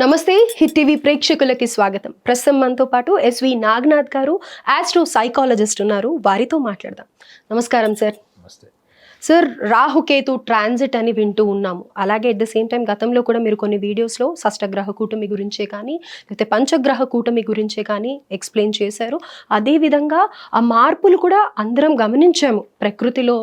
నమస్తే hit TV ప్రేక్షకులకి స్వాగతం. ప్రస్తుతం మనతో పాటు ఎస్వి నాగనాథ్ గారు ఆస్ట్రో సైకాలజిస్ట్ ఉన్నారు. వారితో మాట్లాడదాం. నమస్కారం సార్. నమస్తే సార్, రాహుకేతు ట్రాన్సిట్ అని వింటూ ఉన్నాము. అలాగే అట్ ద సేమ్ టైం గతంలో కూడా మీరు కొన్ని వీడియోస్లో షష్టగ్రహ కూటమి గురించే కానీ లేకపోతే పంచగ్రహ కూటమి గురించే కానీ ఎక్స్ప్లెయిన్ చేశారు. అదేవిధంగా ఆ మార్పులు కూడా అందరం గమనించాము. ప్రకృతిలో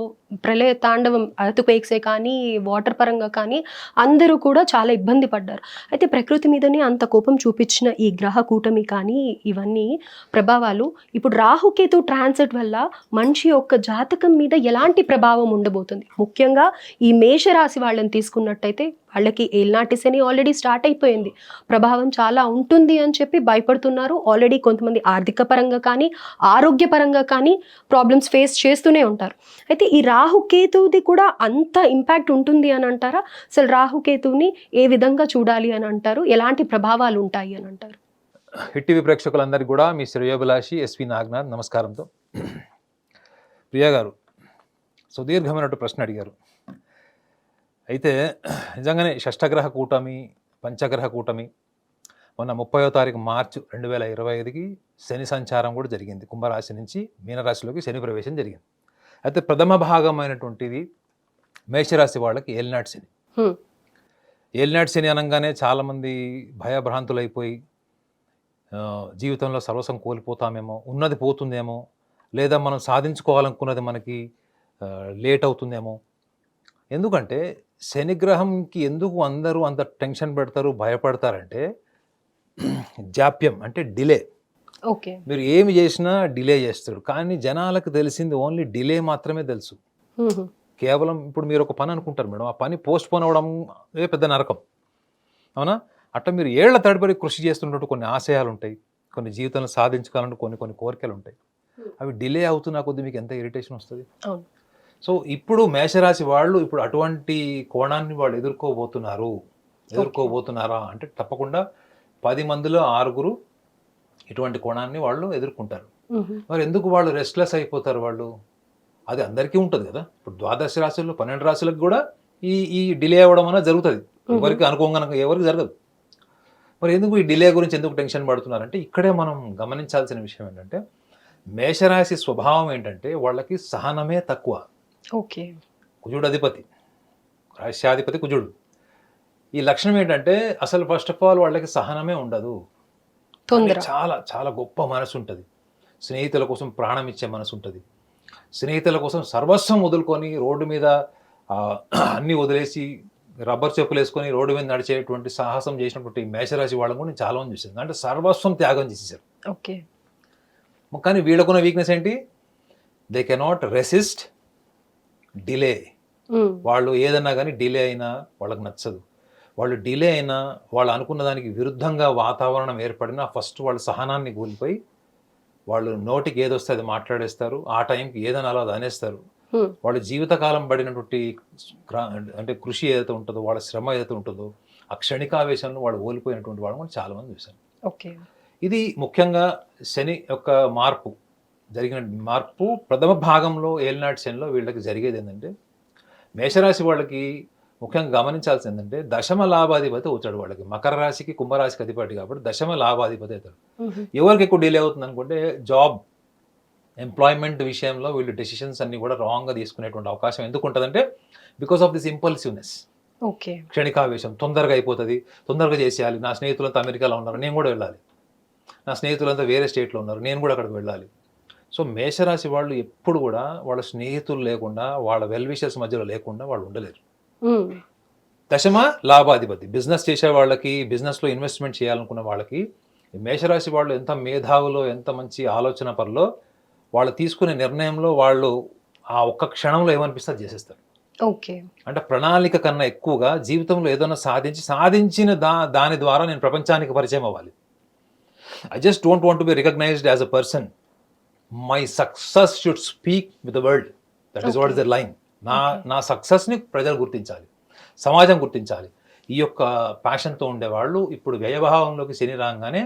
ప్రళయ తాండవం, ఎర్త్‌క్వేక్సే కానీ వాటర్ పరంగా కానీ అందరూ కూడా చాలా ఇబ్బంది పడ్డారు. అయితే ప్రకృతి మీదనే అంత కోపం చూపించిన ఈ గ్రహ కూటమి కానీ ఇవన్నీ ప్రభావాలు ఇప్పుడు రాహుకేతు ట్రాన్సిట్ వల్ల మనిషి యొక్క జాతకం మీద ఎలాంటి ప్రభావం ఉండబోతుంది? ముఖ్యంగా ఈ మేషరాశి వాళ్ళని తీసుకున్నట్టయితే వాళ్ళకి ఏలినాటి శని ఆల్రెడీ స్టార్ట్ అయిపోయింది. ప్రభావం చాలా ఉంటుంది అని చెప్పి భయపడుతున్నారు. ఆల్రెడీ కొంతమంది ఆర్థిక పరంగా కానీ ఆరోగ్యపరంగా కానీ ప్రాబ్లమ్స్ ఫేస్ చేస్తూనే ఉంటారు. అయితే ఈ రాహుకేతువుది కూడా అంత ఇంపాక్ట్ ఉంటుంది అని అంటారా? అసలు రాహుకేతువుని ఏ విధంగా చూడాలి అని అంటారు? ఎలాంటి ప్రభావాలు ఉంటాయి అని అంటారు? హిట్ టీవీ ప్రేక్షకులందరికీ కూడా మీ శ్రేయోభిలాషి ఎస్వి నాగనాథ్ నమస్కారంతో. ప్రియా గారు సుదీర్ఘమైనటువంటి ప్రశ్న అడిగారు. అయితే నిజంగానే షష్టగ్రహ కూటమి, పంచగ్రహ కూటమి మొన్న 30వ తారీఖు మార్చి 2025కి శని సంచారం కూడా జరిగింది. కుంభరాశి నుంచి మీనరాశిలోకి శని ప్రవేశం జరిగింది. అయితే ప్రథమ భాగమైనటువంటిది మేషరాశి వాళ్ళకి ఏలినాటి శని. ఏలినాటి శని అనగానే చాలామంది భయభ్రాంతులైపోయి జీవితంలో సర్వస్వం కోల్పోతామేమో, ఉన్నది పోతుందేమో, లేదా మనం సాధించుకోవాలనుకున్నది మనకి లేట్ అవుతుందేమో. ఎందుకంటే శనిగ్రహంకి ఎందుకు అందరూ అంత టెన్షన్ పెడతారు, భయపడతారంటే జాప్యం అంటే డిలే. ఓకే, మీరు ఏమి చేసినా డిలే చేస్తాడు, కానీ జనాలకు తెలిసింది ఓన్లీ డిలే మాత్రమే తెలుసు. కేవలం ఇప్పుడు మీరు ఒక పని అనుకుంటారు మేడం, ఆ పని పోస్ట్ పోన్ అవ్వడం పెద్ద నరకం, అవునా? అట్లా మీరు ఏళ్ల తడిపడి కృషి చేస్తున్నట్టు కొన్ని ఆశయాలు ఉంటాయి, కొన్ని జీవితంలో సాధించుకోవాలంటే కొన్ని కోరికలు ఉంటాయి. అవి డిలే అవుతున్న కొద్దీ మీకు ఎంత ఇరిటేషన్ వస్తుంది. సో ఇప్పుడు మేషరాశి వాళ్ళు ఇప్పుడు అటువంటి కోణాన్ని వాళ్ళు ఎదుర్కోబోతున్నారా అంటే తప్పకుండా 10 మందిలో 6 ఇటువంటి కోణాన్ని వాళ్ళు ఎదుర్కొంటారు. మరి ఎందుకు వాళ్ళు రెస్ట్లెస్ అయిపోతారు? వాళ్ళు అది అందరికీ ఉంటుంది కదా. ఇప్పుడు 12 రాశుల్లో 12 రాశులకు కూడా ఈ డిలే అవ్వడం అనేది జరుగుతుంది. ఎవరికి అనుకోగా ఎవరికి జరగదు. మరి ఎందుకు ఈ డిలే గురించి ఎందుకు టెన్షన్ పడుతున్నారంటే ఇక్కడే మనం గమనించాల్సిన విషయం ఏంటంటే మేషరాశి స్వభావం ఏంటంటే వాళ్ళకి సహనమే తక్కువ. ఓకే, కుజుడు అధిపతి, రాశ్యాధిపతి కుజుడు. ఈ లక్షణం ఏంటంటే అసలు ఫస్ట్ ఆఫ్ ఆల్ వాళ్ళకి సహనమే ఉండదు. చాలా చాలా గొప్ప మనసు ఉంటుంది. స్నేహితుల కోసం ప్రాణం ఇచ్చే మనసు ఉంటుంది. స్నేహితుల కోసం సర్వస్వం వదులుకొని రోడ్డు మీద అన్నీ వదిలేసి రబ్బర్ చెప్పులు వేసుకొని రోడ్డు మీద నడిచేటువంటి సాహసం చేసినటువంటి మేషరాశి వాళ్ళని కూడా నేను చాలా మంది చూసాను. అంటే సర్వస్వం త్యాగం చేసేసారు. ఓకే, కానీ వీళ్ళకున్న వీక్నెస్ ఏంటి? They cannot resist delay. వాళ్ళు ఏదన్నా కానీ డిలే అయినా వాళ్ళకి నచ్చదు. వాళ్ళు డిలే అయినా వాళ్ళు అనుకున్న దానికి విరుద్ధంగా వాతావరణం ఏర్పడినా ఫస్ట్ వాళ్ళు సహనాన్ని కోల్పోయి వాళ్ళు నోటికి ఏదొస్తే అది మాట్లాడేస్తారు. ఆ టైంకి ఏదనాలో అది అనేస్తారు. వాళ్ళ జీవితకాలం పడినటువంటి అంటే కృషి ఏదైతే ఉంటుందో, వాళ్ళ శ్రమ ఏదైతే ఉంటుందో, ఆ క్షణికావేశంలో వాళ్ళు ఓడిపోయినటువంటి వాళ్ళు కూడా చాలా మంది చూశాను. ఓకే, ఇది ముఖ్యంగా శని యొక్క జరిగిన మార్పు ప్రథమ భాగంలో ఏలినాటి శనిలో వీళ్ళకి జరిగేది ఏంటంటే మేషరాశి వాళ్ళకి ముఖ్యంగా గమనించాల్సింది ఏంటంటే దశమ లాభాధిపతి అవుతాడు. వాళ్ళకి మకర రాశికి కుంభరాశికి అధిపతి కాబట్టి దశమ లాభాధిపతి అవుతాడు. ఎవరికి ఎక్కువ డిలే అవుతుంది అనుకుంటే జాబ్, ఎంప్లాయ్మెంట్ విషయంలో వీళ్ళు డెసిషన్స్ అన్ని కూడా రాంగ్గా తీసుకునేటువంటి అవకాశం ఎందుకు ఉంటుందంటే బికాస్ ఆఫ్ దిస్ ఇంపల్సివ్నెస్. ఓకే, క్షణికావేశం, తొందరగా అయిపోతుంది, తొందరగా చేసేయాలి. నా స్నేహితులంతా అమెరికాలో ఉన్నారు, నేను కూడా వెళ్ళాలి. నా స్నేహితులంతా వేరే స్టేట్లో ఉన్నారు, నేను కూడా అక్కడికి వెళ్ళాలి. సో మేషరాశి వాళ్ళు ఎప్పుడు కూడా వాళ్ళ స్నేహితులు లేకుండా, వాళ్ళ వెల్ విషర్స్ మధ్యలో లేకుండా వాళ్ళు ఉండలేరు. దశమ లాభాధిపతి, బిజినెస్ చేసే వాళ్ళకి, బిజినెస్లో ఇన్వెస్ట్మెంట్ చేయాలనుకున్న వాళ్ళకి మేషరాశి వాళ్ళు ఎంత మేధావులో, ఎంత మంచి ఆలోచన పరులో, వాళ్ళు తీసుకునే నిర్ణయంలో వాళ్ళు ఆ ఒక్క క్షణంలో ఏమనిపిస్తే అది చేసేస్తారు. ఓకే, అంటే ప్రణాళిక కన్నా ఎక్కువగా జీవితంలో ఏదైనా సాధించిన దాని ద్వారా నేను ప్రపంచానికి పరిచయం అవ్వాలి. I just don't want to be recognised as a person. My success should speak with the world. That is what is the line. నా సక్సెస్ని ప్రజలు గుర్తించాలి, సమాజం గుర్తించాలి. ఈ యొక్క ప్యాషన్తో ఉండేవాళ్ళు ఇప్పుడు వ్యయభావంలోకి శని రాగానే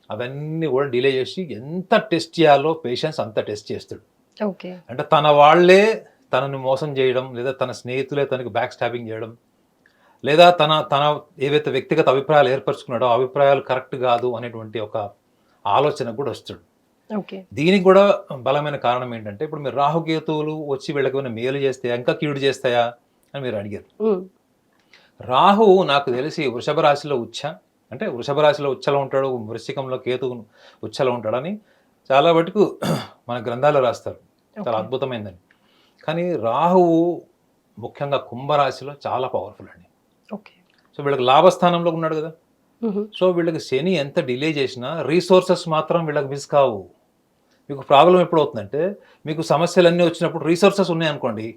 అవన్నీ కూడా డిలే చేసి ఎంత టెస్ట్ చేయాలో పేషెన్స్ అంత టెస్ట్ చేస్తాడు. ఓకే, అంటే తన వాళ్ళే తనని మోసం చేయడం, లేదా తన స్నేహితులే తనకి బ్యాక్ స్టాబింగ్ చేయడం, లేదా తన తన ఏవైతే వ్యక్తిగత అభిప్రాయాలు ఏర్పరచుకున్నాడో ఆ అభిప్రాయాలు కరెక్ట్ కాదు అనేటువంటి ఒక ఆలోచన కూడా వస్తాడు. ఓకే. దీనికి కూడా బలమైన కారణం ఏంటంటే ఇప్పుడు మీరు రాహుకేతువులు వచ్చి వీళ్ళకి ఏమైనా మేలు చేస్తాయా ఇంకా కీడు చేస్తాయా అని మీరు అడిగారు. రాహువు నాకు తెలిసి వృషభ రాశిలో అంటే వృషభ రాశిలో ఉచ్చలో ఉంటాడు, వృశ్చికంలో కేతువు ఉచ్చలో ఉంటాడని చాలా మటుకు మన గ్రంథాల్లో రాస్తారు. చాలా అద్భుతమైందని. కానీ రాహువు ముఖ్యంగా కుంభరాశిలో చాలా పవర్ఫుల్ అండి. ఓకే. సో వీళ్ళకి లాభస్థానంలో ఉన్నాడు కదా. సో వీళ్ళకి శని ఎంత డిలే చేసినా రీసోర్సెస్ మాత్రం వీళ్ళకి మిస్ కావు. మీకు ప్రాబ్లం ఎప్పుడు అవుతుందంటే మీకు సమస్యలన్నీ వచ్చినప్పుడు రీసోర్సెస్ ఉన్నాయనుకోండి,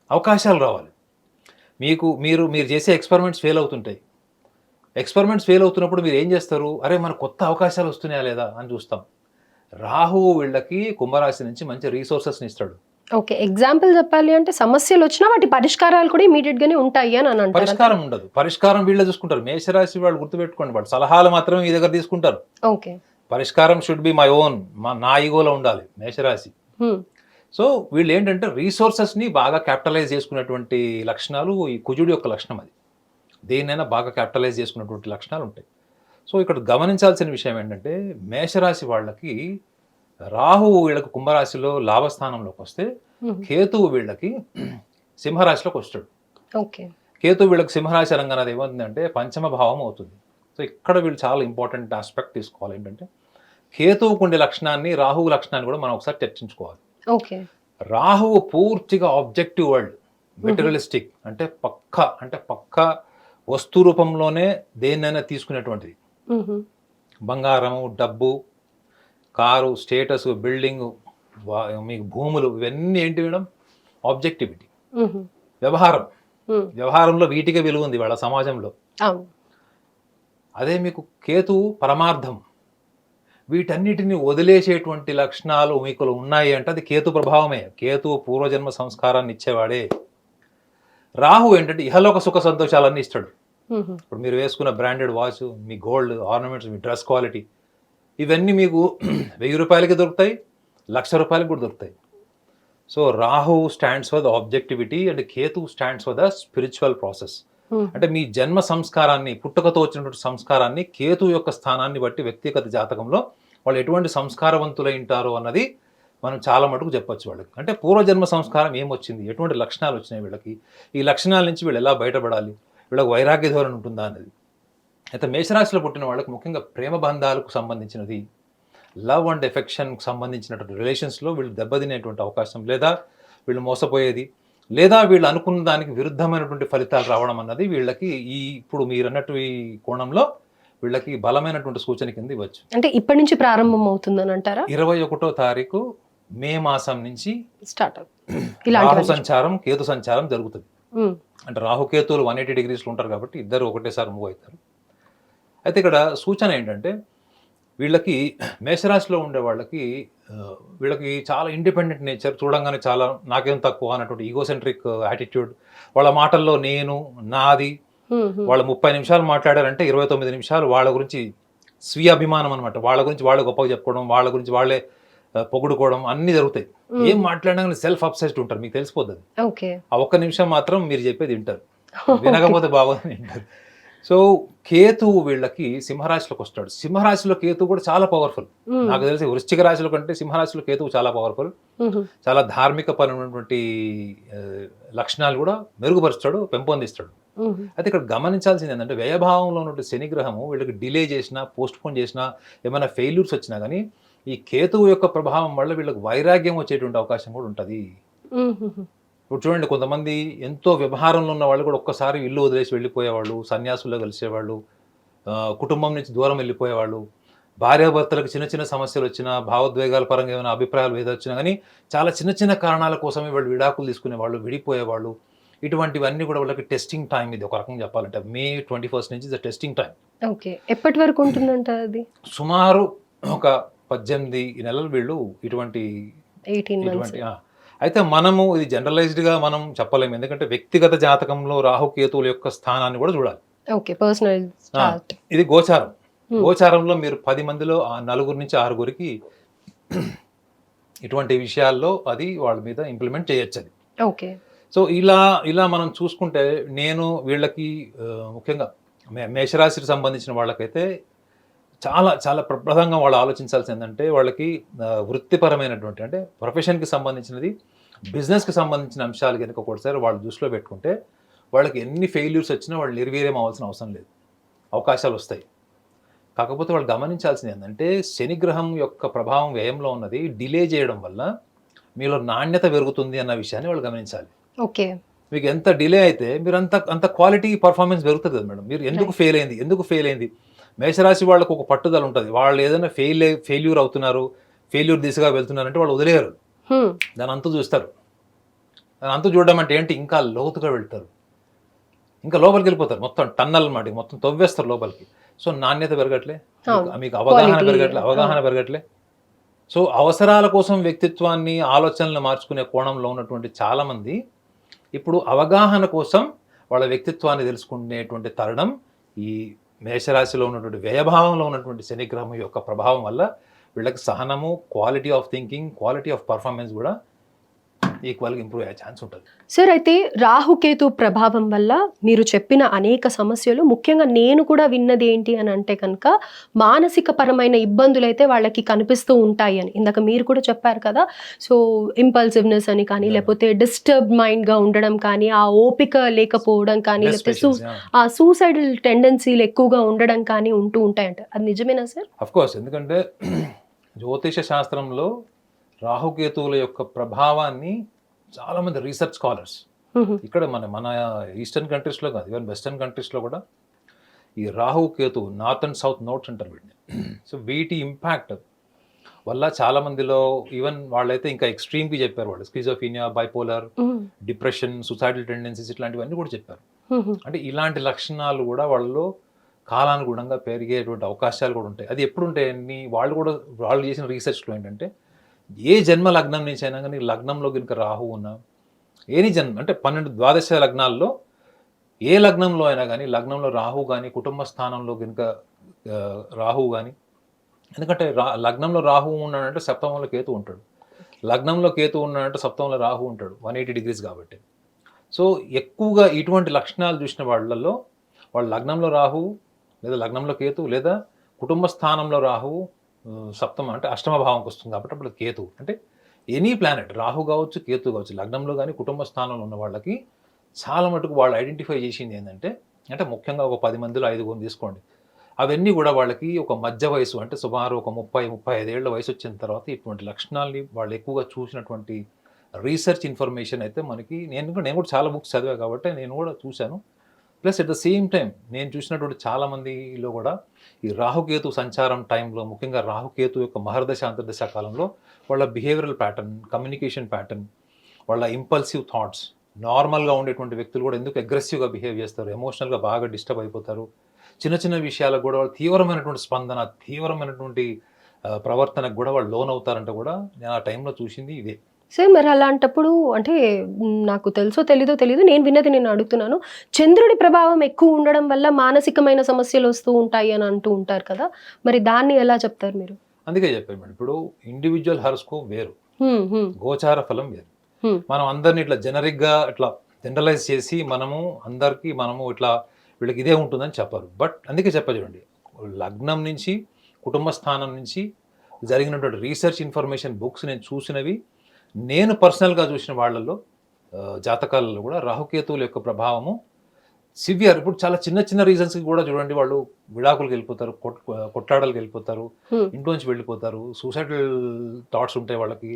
అవకాశాలు రావాలి. మీరు చేసే ఎక్స్పెరిమెంట్స్ ఫెయిల్ అవుతుంటాయి. ఎక్స్పెరిమెంట్స్ ఫెయిల్ అవుతున్నప్పుడు మీరు ఏం చేస్తారు? అరే మన కొత్త అవకాశాలు వస్తున్నాయా లేదా అని చూస్తాం. రాహువు వీళ్ళకి కుంభరాశి నుంచి మంచి రీసోర్సెస్ని ఇస్తాడు. ఓకే. ఎగ్జాంపుల్ చెప్పాలి అంటే సమస్యలు వచ్చినా వాటి పరిష్కారాలు కూడా ఇమీడియట్ గానే ఉంటాయి అని అంటారు. పరిష్కారం ఉండదు. పరిష్కారం వీళ్ళే చూసుకుంటారు. మేషరాశి వాళ్ళు గుర్తుపెట్టుకోండి, వాళ్ళు సలహాలు మాత్రమే మీ దగ్గర తీసుకుంటారు. ఓకే. పరిష్కారం షుడ్ బి మై ఓన్, నా ఈగోలో ఉండాలి మేషరాశి. సో వీళ్ళు ఏంటంటే రీసోర్సెస్ని బాగా క్యాపిటలైజ్ చేసుకునేటువంటి లక్షణాలు ఈ కుజుడి యొక్క లక్షణం. అది దేన్నైనా బాగా క్యాపిటలైజ్ చేసుకునేటువంటి లక్షణాలు ఉంటాయి. సో ఇక్కడ గమనించాల్సిన విషయం ఏంటంటే మేషరాశి వాళ్ళకి రాహువు వీళ్ళకి కుంభరాశిలో లాభస్థానంలోకి వస్తే కేతువు వీళ్ళకి సింహరాశిలోకి వస్తాడు. ఓకే. కేతువు వీళ్ళకి సింహరాశి అనగానే అది ఏమవుతుందంటే పంచమ భావం అవుతుంది. సో ఇక్కడ వీళ్ళు చాలా ఇంపార్టెంట్ ఆస్పెక్ట్ తీసుకోవాలి. ఏంటంటే కేతువుకు ఉండే లక్షణాన్ని రాహువు లక్షణాన్ని కూడా మనం ఒకసారి చర్చించుకోవాలి. ఓకే. రాహువు పూర్తిగా ఆబ్జెక్టివ్ వరల్డ్, మెటీరియలిస్టిక్, అంటే పక్క వస్తు రూపంలోనే దేన్నైనా తీసుకునేటువంటిది. బంగారము, డబ్బు, కారు, స్టేటస్, బిల్డింగ్, మీకు భూములు, ఇవన్నీ ఏంటి మేడం? ఆబ్జెక్టివిటీ. వ్యవహారంలో వీటికే విలువ ఉంది వాళ్ళ సమాజంలో. అదే మీకు కేతువు పరమార్థం, వీటన్నిటిని వదిలేసేటువంటి లక్షణాలు మీకు ఉన్నాయి అంటే అది కేతు ప్రభావమే. కేతువు పూర్వజన్మ సంస్కారాన్ని ఇచ్చేవాడే. రాహు ఏంటంటే ఇహలోక సుఖ సంతోషాలన్నీ ఇస్తాడు. ఇప్పుడు మీరు వేసుకున్న బ్రాండెడ్ వాచ్, మీ గోల్డ్ ఆర్నమెంట్స్, మీ డ్రెస్ క్వాలిటీ, ఇవన్నీ మీకు 1000 రూపాయలకి దొరుకుతాయి, 1,00,000 రూపాయలకి కూడా దొరుకుతాయి. So Rahu stands for the objectivity and Ketu stands for the spiritual process. అంటే మీ జన్మ సంస్కారాన్ని, పుట్టుకతో వచ్చినటువంటి సంస్కారాన్ని, కేతు యొక్క స్థానాన్ని బట్టి వ్యక్తిగత జాతకంలో వాళ్ళు ఎటువంటి సంస్కారవంతులై ఉంటారో అన్నది మనం చాలా మటుకు చెప్పొచ్చు వాళ్ళకి. అంటే పూర్వజన్మ సంస్కారం ఏమొచ్చింది, ఎటువంటి లక్షణాలు వచ్చినాయి వీళ్ళకి, ఈ లక్షణాల నుంచి వీళ్ళు ఎలా బయటపడాలి, వీళ్ళకి వైరాగ్య ధోరణి ఉంటుందా అనేది. అయితే మేషరాశిలో పుట్టిన వాళ్ళకి ముఖ్యంగా ప్రేమ బంధాలకు సంబంధించినది, లవ్ అండ్ ఎఫెక్షన్కి సంబంధించినటువంటి రిలేషన్స్లో వీళ్ళు దెబ్బతినేటువంటి అవకాశం, లేదా వీళ్ళు మోసపోయేది, లేదా వీళ్ళు అనుకున్న దానికి విరుద్ధమైనటువంటి ఫలితాలు రావడం అన్నది వీళ్ళకి ఇప్పుడు మీరు అన్నట్టు ఈ కోణంలో వీళ్ళకి బలమైనటువంటి సూచన కింద ఇవ్వచ్చు. అంటే ఇప్పటి నుంచి ప్రారంభం అవుతుందని అంటారా? 21వ తారీఖు మే మాసం నుంచి స్టార్ట్ రాహు సంచారం, కేతు సంచారం జరుగుతుంది. అంటే రాహుకేతువులు 180 డిగ్రీస్లో ఉంటారు కాబట్టి ఇద్దరు ఒకటేసారి మూవ్ అవుతారు. అయితే ఇక్కడ సూచన ఏంటంటే వీళ్ళకి మేషరాశిలో ఉండే వీళ్ళకి చాలా ఇండిపెండెంట్ నేచర్, చూడంగానే చాలా నాకేం తక్కువ అన్నటువంటి ఈగోసెంట్రిక్ యాటిట్యూడ్, వాళ్ళ మాటల్లో నేను, నాది, వాళ్ళు 30 నిమిషాలు మాట్లాడారంటే 29 నిమిషాలు వాళ్ళ గురించి స్వీయ అభిమానం అనమాట. వాళ్ళ గురించి వాళ్ళు గొప్పగా చెప్పుకోవడం, వాళ్ళ గురించి వాళ్ళే పొగుడుకోవడం అన్ని జరుగుతాయి. ఏం మాట్లాడినా సెల్ఫ్ అబ్సెస్డ్ ఉంటారు, మీకు తెలిసిపోతుంది. ఆ 1 నిమిషం మాత్రం మీరు చెప్పేది వింటారు, వినకపోతే బాగోదని వింటారు. సో కేతువు వీళ్ళకి సింహరాశిలోకి వస్తాడు. సింహరాశిలో కేతువు కూడా చాలా పవర్ఫుల్. నాకు తెలిసి వృశ్చిక రాశిలో కంటే సింహరాశిలో కేతువు చాలా పవర్ఫుల్. చాలా ధార్మిక పరమైనటువంటి లక్షణాలు కూడా మెరుగుపరుస్తాడు, పెంపొందిస్తాడు. అయితే ఇక్కడ గమనించాల్సింది ఏంటంటే వ్యయభావంలో ఉన్నటువంటి శని గ్రహము వీళ్ళకి డిలే చేసినా, పోస్ట్ పోన్ చేసినా, ఏమైనా ఫెయిల్యూర్స్ వచ్చినా కానీ ఈ కేతువు యొక్క ప్రభావం వల్ల వీళ్ళకి వైరాగ్యం వచ్చేటువంటి అవకాశం కూడా ఉంటుంది. ఇప్పుడు చూడండి, కొంతమంది ఎంతో వ్యవహారంలో ఉన్న వాళ్ళు కూడా ఒక్కసారి ఇల్లు వదిలేసి వెళ్ళిపోయేవాళ్ళు, సన్యాసుల్లో కలిసేవాళ్ళు, కుటుంబం నుంచి దూరం వెళ్ళిపోయేవాళ్ళు, భార్యాభర్తలకు చిన్న చిన్న సమస్యలు వచ్చినా, భావోద్వేగాల పరంగా ఏమైనా అభిప్రాయాలు ఏదో వచ్చినా కానీ చాలా చిన్న చిన్న కారణాల కోసమే వాళ్ళు విడాకులు తీసుకునేవాళ్ళు, విడిపోయేవాళ్ళు. ఇటువంటివన్నీ కూడా వాళ్ళకి టెస్టింగ్ టైం. ఇది ఒక రకంగా చెప్పాలంటే మే 21st నుంచి ఇది టెస్టింగ్ టైం. ఓకే. ఎప్పటి వరకు ఉంటుందంట అది? సుమారు ఒక 18 నెలలు వీళ్ళు ఇటువంటి 18 months. అయితే మనము ఇది జనరలైజ్డ్గా మనం చెప్పలేము, ఎందుకంటే వ్యక్తిగత జాతకంలో రాహుకేతువుల యొక్క స్థానాన్ని కూడా చూడాలి. Okay, personal chart. ఇది గోచారం. గోచారంలో మీరు 10 మందిలో 4 నుంచి 6 ఇటువంటి విషయాల్లో అది వాళ్ళ మీద ఇంప్లిమెంట్ చేయొచ్చు. అది ఓకే. సో ఇలా ఇలా మనం చూసుకుంటే నేను వీళ్ళకి ముఖ్యంగా మేషరాశికి సంబంధించిన వాళ్ళకైతే చాలా చాలా ప్రప్రదంగా వాళ్ళు ఆలోచించాల్సింది ఏంటంటే వాళ్ళకి వృత్తిపరమైనటువంటి అంటే ప్రొఫెషన్కి సంబంధించినది బిజినెస్కి సంబంధించిన అంశాలు కనుక ఒకసారి వాళ్ళు దృష్టిలో పెట్టుకుంటే వాళ్ళకి ఎన్ని ఫెయిల్యూర్స్ వచ్చినా వాళ్ళు నిర్వీర్యం అవ్వాల్సిన అవసరం లేదు, అవకాశాలు వస్తాయి. కాకపోతే వాళ్ళు గమనించాల్సింది ఏంటంటే శనిగ్రహం యొక్క ప్రభావం వ్యయంలో ఉన్నది డిలే చేయడం వల్ల మీలో నాణ్యత పెరుగుతుంది అన్న విషయాన్ని వాళ్ళు గమనించాలి. ఓకే, మీకు ఎంత డిలే అయితే మీరు అంత క్వాలిటీ పర్ఫార్మెన్స్ పెరుగుతుంది కదా మేడం. మీరు ఎందుకు ఫెయిల్ అయింది మేషరాశి వాళ్ళకు ఒక పట్టుదల ఉంటుంది. వాళ్ళు ఏదైనా ఫెయిల్యూర్ అవుతున్నారు, ఫెయిల్యూర్ దిశగా వెళ్తున్నారంటే వాళ్ళు వదిలేయరు, దాని అంతా చూస్తారు. దాని అంతా చూడడం అంటే ఏంటి, ఇంకా లోతుగా వెళ్తారు, ఇంకా లోపలికి వెళ్ళిపోతారు, మొత్తం టన్నల్ మాట మొత్తం తవ్వేస్తారు లోపలికి. సో నాణ్యత పెరగట్లే, మీకు అవగాహన పెరగట్లే. సో అవసరాల కోసం వ్యక్తిత్వాన్ని ఆలోచనలు మార్చుకునే కోణంలో ఉన్నటువంటి చాలామంది ఇప్పుడు అవగాహన కోసం వాళ్ళ వ్యక్తిత్వాన్ని తెలుసుకునేటువంటి తరుణం ఈ మేషరాశిలో ఉన్నటువంటి వ్యయభావంలో ఉన్నటువంటి శనిగ్రహం యొక్క ప్రభావం వల్ల వీళ్ళకి సహనము, quality of thinking, quality of performance కూడా ఈక్వల్గా ఇంప్రూవ్ అయ్యే ఛాన్స్ ఉంటుంది. సార్, అయితే రాహుకేతు ప్రభావం వల్ల మీరు చెప్పిన అనేక సమస్యలు, ముఖ్యంగా నేను కూడా విన్నది ఏంటి అని అంటే కనుక మానసిక పరమైన ఇబ్బందులు అయితే వాళ్ళకి కనిపిస్తూ ఉంటాయి అని ఇందాక మీరు కూడా చెప్పారు కదా. సో ఇంపల్సివ్నెస్ అని కానీ, లేకపోతే డిస్టర్బ్ మైండ్గా ఉండడం కానీ, ఆ ఓపిక లేకపోవడం కానీ, లేకపోతే ఆ సూసైడల్ టెండెన్సీలు ఎక్కువగా ఉండడం కానీ ఉంటూ ఉంటాయంట. అది నిజమేనా సార్? అఫ్కోర్స్, ఎందుకంటే జ్యోతిష శాస్త్రంలో రాహుకేతువుల యొక్క ప్రభావాన్ని చాలామంది రీసెర్చ్ స్కాలర్స్ ఇక్కడ మన ఈస్టర్న్ కంట్రీస్లో కాదు, ఈవెన్ వెస్టర్న్ కంట్రీస్లో కూడా ఈ Rahu Ketu north and south notes అంటారు వీటిని. సో వీటి ఇంపాక్ట్ వల్ల చాలామందిలో ఈవెన్ వాళ్ళైతే ఇంకా ఎక్స్ట్రీమ్కి చెప్పారు, వాళ్ళు స్కిజోఫీనియా, బైపోలర్, డిప్రెషన్, సుసైడల్ టెండెన్సీస్ ఇట్లాంటివన్నీ కూడా చెప్పారు. అంటే ఇలాంటి లక్షణాలు కూడా వాళ్ళలో కాలానుగుణంగా పెరిగేటువంటి అవకాశాలు కూడా ఉంటాయి. అది ఎప్పుడు ఉంటాయని వాళ్ళు చేసిన రీసెర్చ్లో ఏంటంటే ఏ జన్మ లగ్నం నుంచి అయినా కానీ లగ్నంలో కనుక రాహు ఉన్నా, ఏని జన్మ అంటే 12 లగ్నాల్లో ఏ లగ్నంలో అయినా కానీ లగ్నంలో రాహు కానీ, కుటుంబ స్థానంలో కనుక రాహు కానీ, ఎందుకంటే లగ్నంలో రాహు ఉన్నాడంటే సప్తమంలో కేతు ఉంటాడు, లగ్నంలో కేతు ఉన్నాడంటే సప్తమంలో రాహు ఉంటాడు 180 డిగ్రీస్ కాబట్టి. సో ఎక్కువగా ఇటువంటి లక్షణాలు చూసిన వాళ్ళల్లో వాళ్ళ లగ్నంలో రాహు లేదా లగ్నంలో కేతు లేదా కుటుంబ స్థానంలో రాహు సప్తమ అంటే అష్టమ భావంకి వస్తుంది కాబట్టి అప్పుడు కేతు అంటే ఎనీ ప్లానెట్, రాహు కావచ్చు, కేతు కావచ్చు, లగ్నంలో కానీ కుటుంబ స్థానంలో ఉన్న వాళ్ళకి చాలా మటుకు వాళ్ళు ఐడెంటిఫై చేసింది ఏంటంటే, అంటే ముఖ్యంగా ఒక 10 మందిలో 5 తీసుకోండి, అవన్నీ కూడా వాళ్ళకి ఒక మధ్య వయసు అంటే సుమారు ఒక 30-35 ఏళ్ల వయసు వచ్చిన తర్వాత ఇటువంటి లక్షణాలని వాళ్ళు ఎక్కువగా చూసినటువంటి రీసెర్చ్ ఇన్ఫర్మేషన్ అయితే మనకి నేను కూడా చాలా బుక్స్ చదివా కాబట్టి నేను కూడా చూశాను. Plus at the same time నేను చూసినటువంటి చాలామందిలో కూడా ఈ రాహుకేతు సంచారం టైంలో, ముఖ్యంగా రాహుకేతు యొక్క మహర్దశ అంతర్దశ కాలంలో వాళ్ళ బిహేవియరల్ ప్యాటర్న్, కమ్యూనికేషన్ ప్యాటర్న్, వాళ్ళ ఇంపల్సివ్ థాట్స్, నార్మల్గా ఉండేటువంటి వ్యక్తులు కూడా ఎందుకు అగ్రెసివ్గా బిహేవ్ చేస్తారు, ఎమోషనల్గా బాగా డిస్టర్బ్ అయిపోతారు, చిన్న చిన్న విషయాలకు కూడా వాళ్ళు తీవ్రమైనటువంటి స్పందన, తీవ్రమైనటువంటి ప్రవర్తనకు కూడా వాళ్ళు లోన్ అవుతారంటే కూడా నేను ఆ టైంలో చూసింది ఇదే. సార్, మరి అలాంటప్పుడు అంటే నాకు తెలుసో తెలీదో తెలీదు, నేను విన్నది నేను అడుగుతున్నాను. చంద్రుడి ప్రభావం ఎక్కువ ఉండడం వల్ల మానసికమైన సమస్యలు వస్తూ ఉంటాయి అని అంటూ ఉంటారు కదా, మరి దాన్ని ఎలా చెప్తారు మీరు? అందుకే చెప్పాను మేడం, ఇప్పుడు ఇండివిజువల్ హారోస్కోప్ వేరు, గోచార ఫలం వేరు. మనం అందరిని ఇట్లా జనరిక్గా ఇట్లా జనరలైజ్ చేసి మనము ఇట్లా వీళ్ళకి ఇదే ఉంటుందని చెప్పరు. బట్ అందుకే చూడండి, లగ్నం నుంచి కుటుంబ స్థానం నుంచి జరిగినటువంటి రీసెర్చ్ ఇన్ఫర్మేషన్ బుక్స్ నేను చూసినవి, నేను పర్సనల్గా చూసిన వాళ్ళల్లో జాతకాలలో కూడా రాహుకేతువుల యొక్క ప్రభావము సివియర్. ఇప్పుడు చాలా చిన్న చిన్న రీజన్స్కి కూడా చూడండి, వాళ్ళు విడాకులకు వెళ్ళిపోతారు, కొట్లాడలకు వెళ్ళిపోతారు, ఇంట్లోంచి వెళ్ళిపోతారు, సూసైడల్ థాట్స్ ఉంటాయి వాళ్ళకి,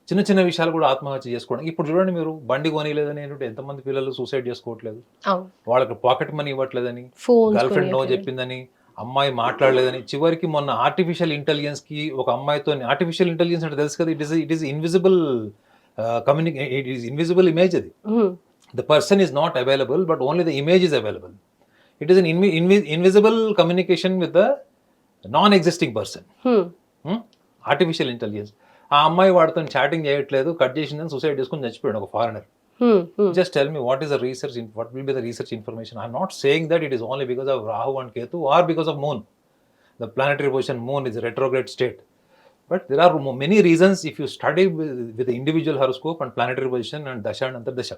చిన్న చిన్న విషయాలు కూడా ఆత్మహత్య చేసుకోవడం. ఇప్పుడు చూడండి, మీరు బండి కొనిలేదని ఎంతమంది పిల్లలు సూసైడ్ చేసుకోవట్లేదు, వాళ్ళకి పాకెట్ మనీ ఇవ్వట్లేదని, గర్ల్ ఫ్రెండ్ నో చెప్పిందని, అమ్మాయి మాట్లాడలేదని, చివరికి మొన్న ఆర్టిఫిషియల్ ఇంటెలిజెన్స్కి ఒక అమ్మాయితో, ఆర్టిఫిషియల్ ఇంటెలిజెన్స్ అంటే తెలుసు కదా, it is invisible it is invisible image. అది the person is not available but only the image is available. It is an invisible communication with the non-existing person. Artificial intelligence. ఆ అమ్మాయి వాడితో chatting చేయట్లేదు, cut చేసిందని suicide చేసుకుని చచ్చిపోయాడు ఒక foreigner. Just tell me what will be the research information. I'm not saying that it is only because of Rahu and Ketu or because of Moon. The planetary position Moon is a retrograde state. But there are many reasons if you study with the individual horoscope and planetary position and Dasha and Antardasha.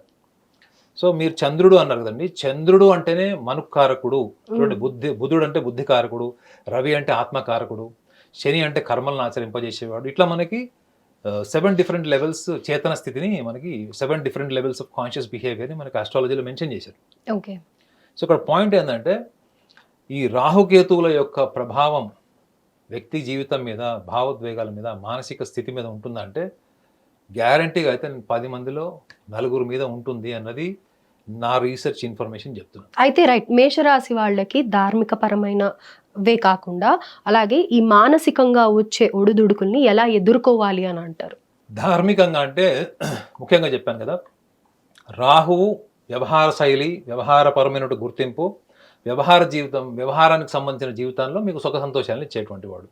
So మీరు చంద్రుడు అన్నారు కదండి, చంద్రుడు అంటేనే మనుకారకుడు. చూడండి, బుధుడు అంటే బుద్ధికారకుడు, రవి అంటే ఆత్మకారకుడు, శని అంటే కర్మలను ఆచరింపజేసేవాడు. ఇట్లా మనకి 7 డిఫరెంట్ లెవెల్స్ చేతన స్థితిని, మనకి 7 డిఫరెంట్ లెవెల్స్ ఆఫ్ కాన్షియస్ బిహేవియర్ని మనకి ఆస్ట్రాలజీలో మెన్షన్ చేశారు. ఓకే. సో ఇక్కడ పాయింట్ ఏంటంటే, ఈ రాహుకేతువుల యొక్క ప్రభావం వ్యక్తి జీవితం మీద, భావోద్వేగాల మీద, మానసిక స్థితి మీద ఉంటుందంటే గ్యారంటీగా అయితే 10 మందిలో 9 మీద ఉంటుంది అన్నది నా రీసెర్చ్ ఇన్ఫర్మేషన్ చెప్తున్నాను. అయితే రైట్, మేషరాశి వాళ్ళకి ధార్మిక పరమైన వే కాకుండా అలాగే ఈ మానసికంగా వచ్చే ఒడిదుడుకుల్ని ఎలా ఎదుర్కోవాలి అని అంటారు? ధార్మికంగా అంటే ముఖ్యంగా చెప్పాను కదా, రాహువు వ్యవహార శైలి, వ్యవహారపరమైన గుర్తింపు, వ్యవహార జీవితం, వ్యవహారానికి సంబంధించిన జీవితంలో మీకు సుఖ సంతోషాలను ఇచ్చేటువంటి వాడు.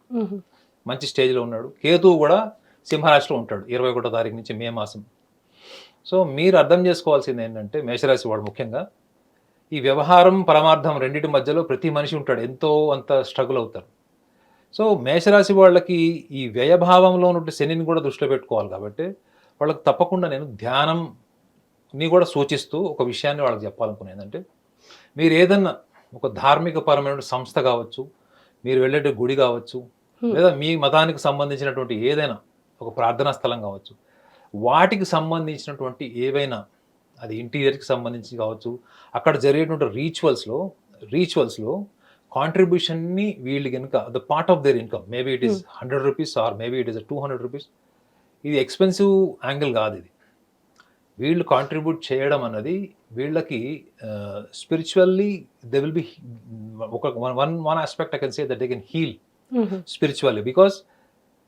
మంచి స్టేజ్లో ఉన్నాడు. కేతువు కూడా సింహరాశిలో ఉంటాడు 21వ తారీఖు నుంచి మే మాసం. సో మీరు అర్థం చేసుకోవాల్సింది ఏంటంటే, మేషరాశి వాడు ముఖ్యంగా ఈ వ్యవహారం పరమార్థం రెండింటి మధ్యలో ప్రతి మనిషి ఉంటాడు, ఎంతో అంత స్ట్రగుల్ అవుతారు. సో మేషరాశి వాళ్ళకి ఈ వ్యయభావంలో ఉన్న శనిని కూడా దృష్టిలో పెట్టుకోవాలి. కాబట్టి వాళ్ళకి తప్పకుండా నేను ధ్యానంని కూడా సూచిస్తూ ఒక విషయాన్ని వాళ్ళకి చెప్పాలనుకునేది ఏంటంటే, మీరు ఏదన్నా ఒక ధార్మిక పరమైన సంస్థ కావచ్చు, మీరు వెళ్ళే గుడి కావచ్చు, లేదా మీ మతానికి సంబంధించినటువంటి ఏదైనా ఒక ప్రార్థనా స్థలం కావచ్చు, వాటికి సంబంధించినటువంటి ఏవైనా, అది ఇంటీరియర్కి సంబంధించి కావచ్చు, అక్కడ జరిగేటువంటి రీచువల్స్లో కాంట్రిబ్యూషన్ని వీళ్ళు కనుక the part of their income, maybe it is 100 rupees or maybe it is 200 rupees, ఇది ఎక్స్పెన్సివ్ యాంగిల్ కాదు. ఇది వీళ్ళు కాంట్రిబ్యూట్ చేయడం అన్నది వీళ్ళకి స్పిరిచువల్లీ దే విల్ బి ఒక one aspect I can say that they can heal spiritually. Because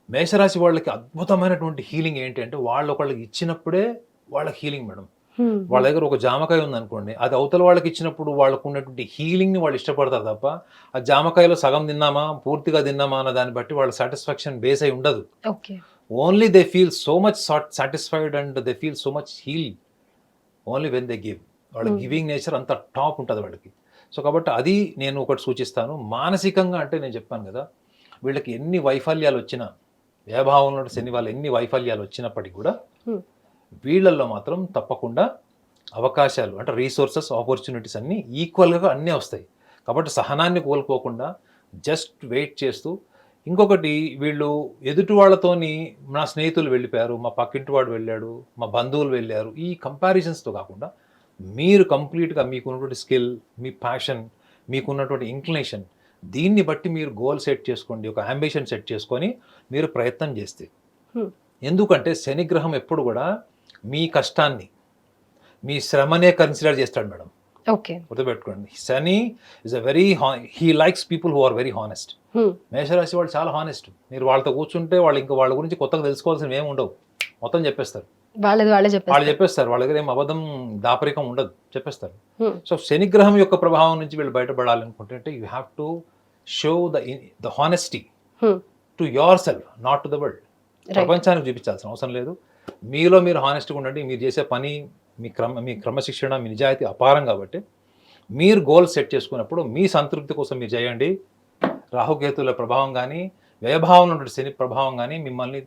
మేషరాశి వాళ్ళకి అద్భుతమైనటువంటి హీలింగ్ ఏంటి అంటే, వాళ్ళు ఒకళ్ళకి ఇచ్చినప్పుడే వాళ్ళకి హీలింగ్ మేడం. వాళ్ళ దగ్గర ఒక జామకాయ ఉందనుకోండి, అది అవతల వాళ్ళకి ఇచ్చినప్పుడు వాళ్ళకు ఉన్నటువంటి హీలింగ్ని వాళ్ళు ఇష్టపడతారు తప్ప, ఆ జామకాయలో సగం తిన్నామా పూర్తిగా తిన్నామా అన్న దాన్ని బట్టి వాళ్ళ సాటిస్ఫాక్షన్ బేస్ అయి ఉండదు. Only they feel so much satisfied and they feel so much heal only when they give. వాళ్ళ గివింగ్ నేచర్ అంత టాప్ ఉంటుంది వాళ్ళకి. సో కాబట్టి అది నేను ఒకటి సూచిస్తాను. మానసికంగా అంటే నేను చెప్పాను కదా, వీళ్ళకి ఎన్ని వైఫల్యాలు వచ్చినా, వ్యయభావంలో శని వాళ్ళు ఎన్ని వైఫల్యాలు వచ్చినప్పటికీ కూడా వీళ్ళల్లో మాత్రం తప్పకుండా అవకాశాలు అంటే రీసోర్సెస్, ఆపర్చునిటీస్ అన్నీ ఈక్వల్గా అన్నీ వస్తాయి. కాబట్టి సహనాన్ని కోల్పోకుండా జస్ట్ వెయిట్ చేస్తూ, ఇంకొకటి వీళ్ళు ఎదుటి వాళ్ళతోని నా స్నేహితులు వెళ్ళిపోయారు, మా పక్కింటి వాడు వెళ్ళాడు, మా బంధువులు వెళ్ళారు, ఈ కంపారిజన్స్తో కాకుండా మీరు కంప్లీట్గా మీకున్నటువంటి స్కిల్, మీ ప్యాషన్, మీకున్నటువంటి ఇంక్లినేషన్, దీన్ని బట్టి మీరు గోల్ సెట్ చేసుకోండి, ఒక అంబిషన్ సెట్ చేసుకొని మీరు ప్రయత్నం చేస్తే. ఎందుకంటే శనిగ్రహం ఎప్పుడు కూడా మీ కష్టాన్ని, మీ శ్రమనే కన్సిడర్ చేస్తాడు మేడం. ఓకే, గుర్తుపెట్టుకోండి, Shani is he likes people who are very honest. మేషరాశి వాళ్ళు చాలా హానెస్ట్. మీరు వాళ్ళతో కూర్చుంటే వాళ్ళు ఇంకా వాళ్ళ గురించి కొత్తగా తెలుసుకోవాల్సినవి ఏమి ఉండవు, మొత్తం చెప్పేస్తారు. వాళ్ళు చెప్పేస్తారు, వాళ్ళ దగ్గర ఏం అబద్ధం దాపరికం ఉండదు, చెప్పేస్తారు. సో శనిగ్రహం యొక్క ప్రభావం నుంచి వీళ్ళు బయటపడాలనుకుంటే you have to show the honesty to yourself, not to the world. ప్రపంచానికి చూపించాల్సిన అవసరం లేదు. మీలో మీరు హానెస్ట్గా ఉండండి. మీరు చేసే పని, మీ క్రమశిక్షణ, మీ నిజాయితీ అపారం. కాబట్టి మీరు గోల్ సెట్ చేసుకున్నప్పుడు మీ సంతృప్తి కోసం మీరు చేయండి. రాహుకేతుల ప్రభావం కానీ, వ్యయభావంలో ఉన్న శని ప్రభావం కానీ మిమ్మల్ని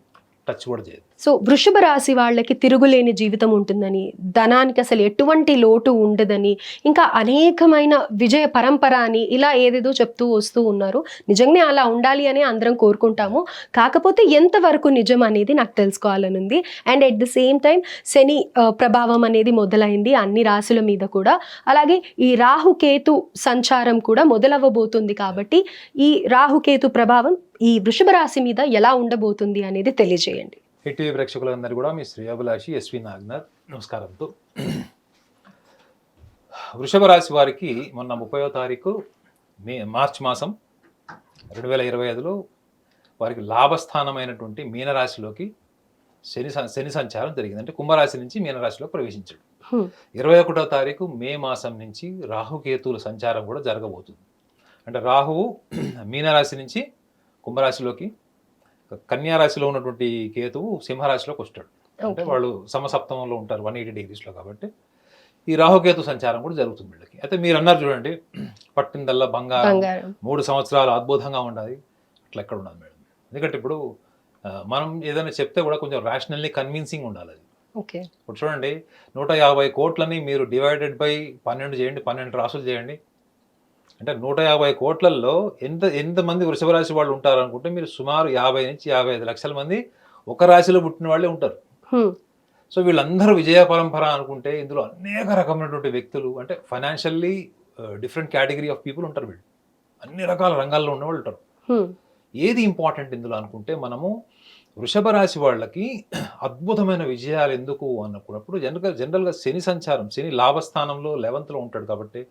టచ్ కూడా చేయదు. సో వృషభ రాశి వాళ్ళకి తిరుగులేని జీవితం ఉంటుందని, ధనానికి అసలు ఎటువంటి లోటు ఉండదని, ఇంకా అనేకమైన విజయ పరంపర అని ఇలా ఏదేదో చెప్తూ వస్తూ ఉన్నారు. నిజంగానే అలా ఉండాలి అని అందరం కోరుకుంటాము. కాకపోతే ఎంతవరకు నిజం అనేది నాకు తెలుసుకోవాలని ఉంది. And at the same time Shani ప్రభావం అనేది మొదలైంది అన్ని రాశుల మీద కూడా. అలాగే ఈ రాహుకేతు సంచారం కూడా మొదలవ్వబోతుంది. కాబట్టి ఈ రాహుకేతు ప్రభావం ఈ వృషభ రాశి మీద ఎలా ఉండబోతుంది అనేది తెలియజేయండి. హిట్వీ ప్రేక్షకులందరూ కూడా మీ శ్రేయోభిలాషి ఎస్వి నాగనాథ్ నమస్కారంతో. వృషభ రాశి వారికి మొన్న 30వ తారీఖు మార్చి మాసం 2025లో వారికి లాభస్థానమైనటువంటి మీనరాశిలోకి శని సంచారం జరిగింది. అంటే కుంభరాశి నుంచి మీనరాశిలో ప్రవేశించాడు. 21వ తారీఖు మే మాసం నుంచి రాహుకేతువుల సంచారం కూడా జరగబోతుంది. అంటే రాహువు మీనరాశి నుంచి కుంభరాశిలోకి, కన్యారాశిలో ఉన్నటువంటి కేతువు సింహరాశిలోకి వస్తాడు. అంటే వాళ్ళు సమసప్తమంలో ఉంటారు 180 డిగ్రీస్లో. కాబట్టి ఈ రాహుకేతు సంచారం కూడా జరుగుతుంది వీళ్ళకి. అయితే మీరు అన్నారు చూడండి, పట్టిందల్లా బంగారం 3 సంవత్సరాలు అద్భుతంగా ఉండాలి, అట్లా ఎక్కడ ఉండదు మేడం. ఎందుకంటే ఇప్పుడు మనం ఏదైనా చెప్తే కూడా కొంచెం రేషనల్లీ కన్విన్సింగ్ ఉండాలి. అది ఓకే. ఇప్పుడు చూడండి 150 కోట్లని మీరు డివైడెడ్ బై 12 చేయండి, 12 రాసులు చేయండి. అంటే 150 కోట్లల్లో ఎంతమంది వృషభ రాశి వాళ్ళు ఉంటారు అనుకుంటే మీరు సుమారు 50-55 లక్షల మంది ఒక రాశిలో పుట్టిన వాళ్ళే ఉంటారు. హ్మ్. సో వీళ్ళందరూ విజయ పరంపర అనుకుంటే ఇందులో అనేక రకమైనటువంటి వ్యక్తులు అంటే financially different category of people ఉంటారు వీళ్ళు. అన్ని రకాల రంగాల్లో ఉన్నవాళ్ళు ఉంటారు. హ్మ్. ఏది ఇంపార్టెంట్ ఇందులో అనుకుంటే మనము వృషభ రాశి వాళ్ళకి అద్భుతమైన విజయాలు ఎందుకు అనుకున్నప్పుడు జనరల్గా శని సంచారం, శని లాభస్థానంలో 11th ఉంటాడు కాబట్టి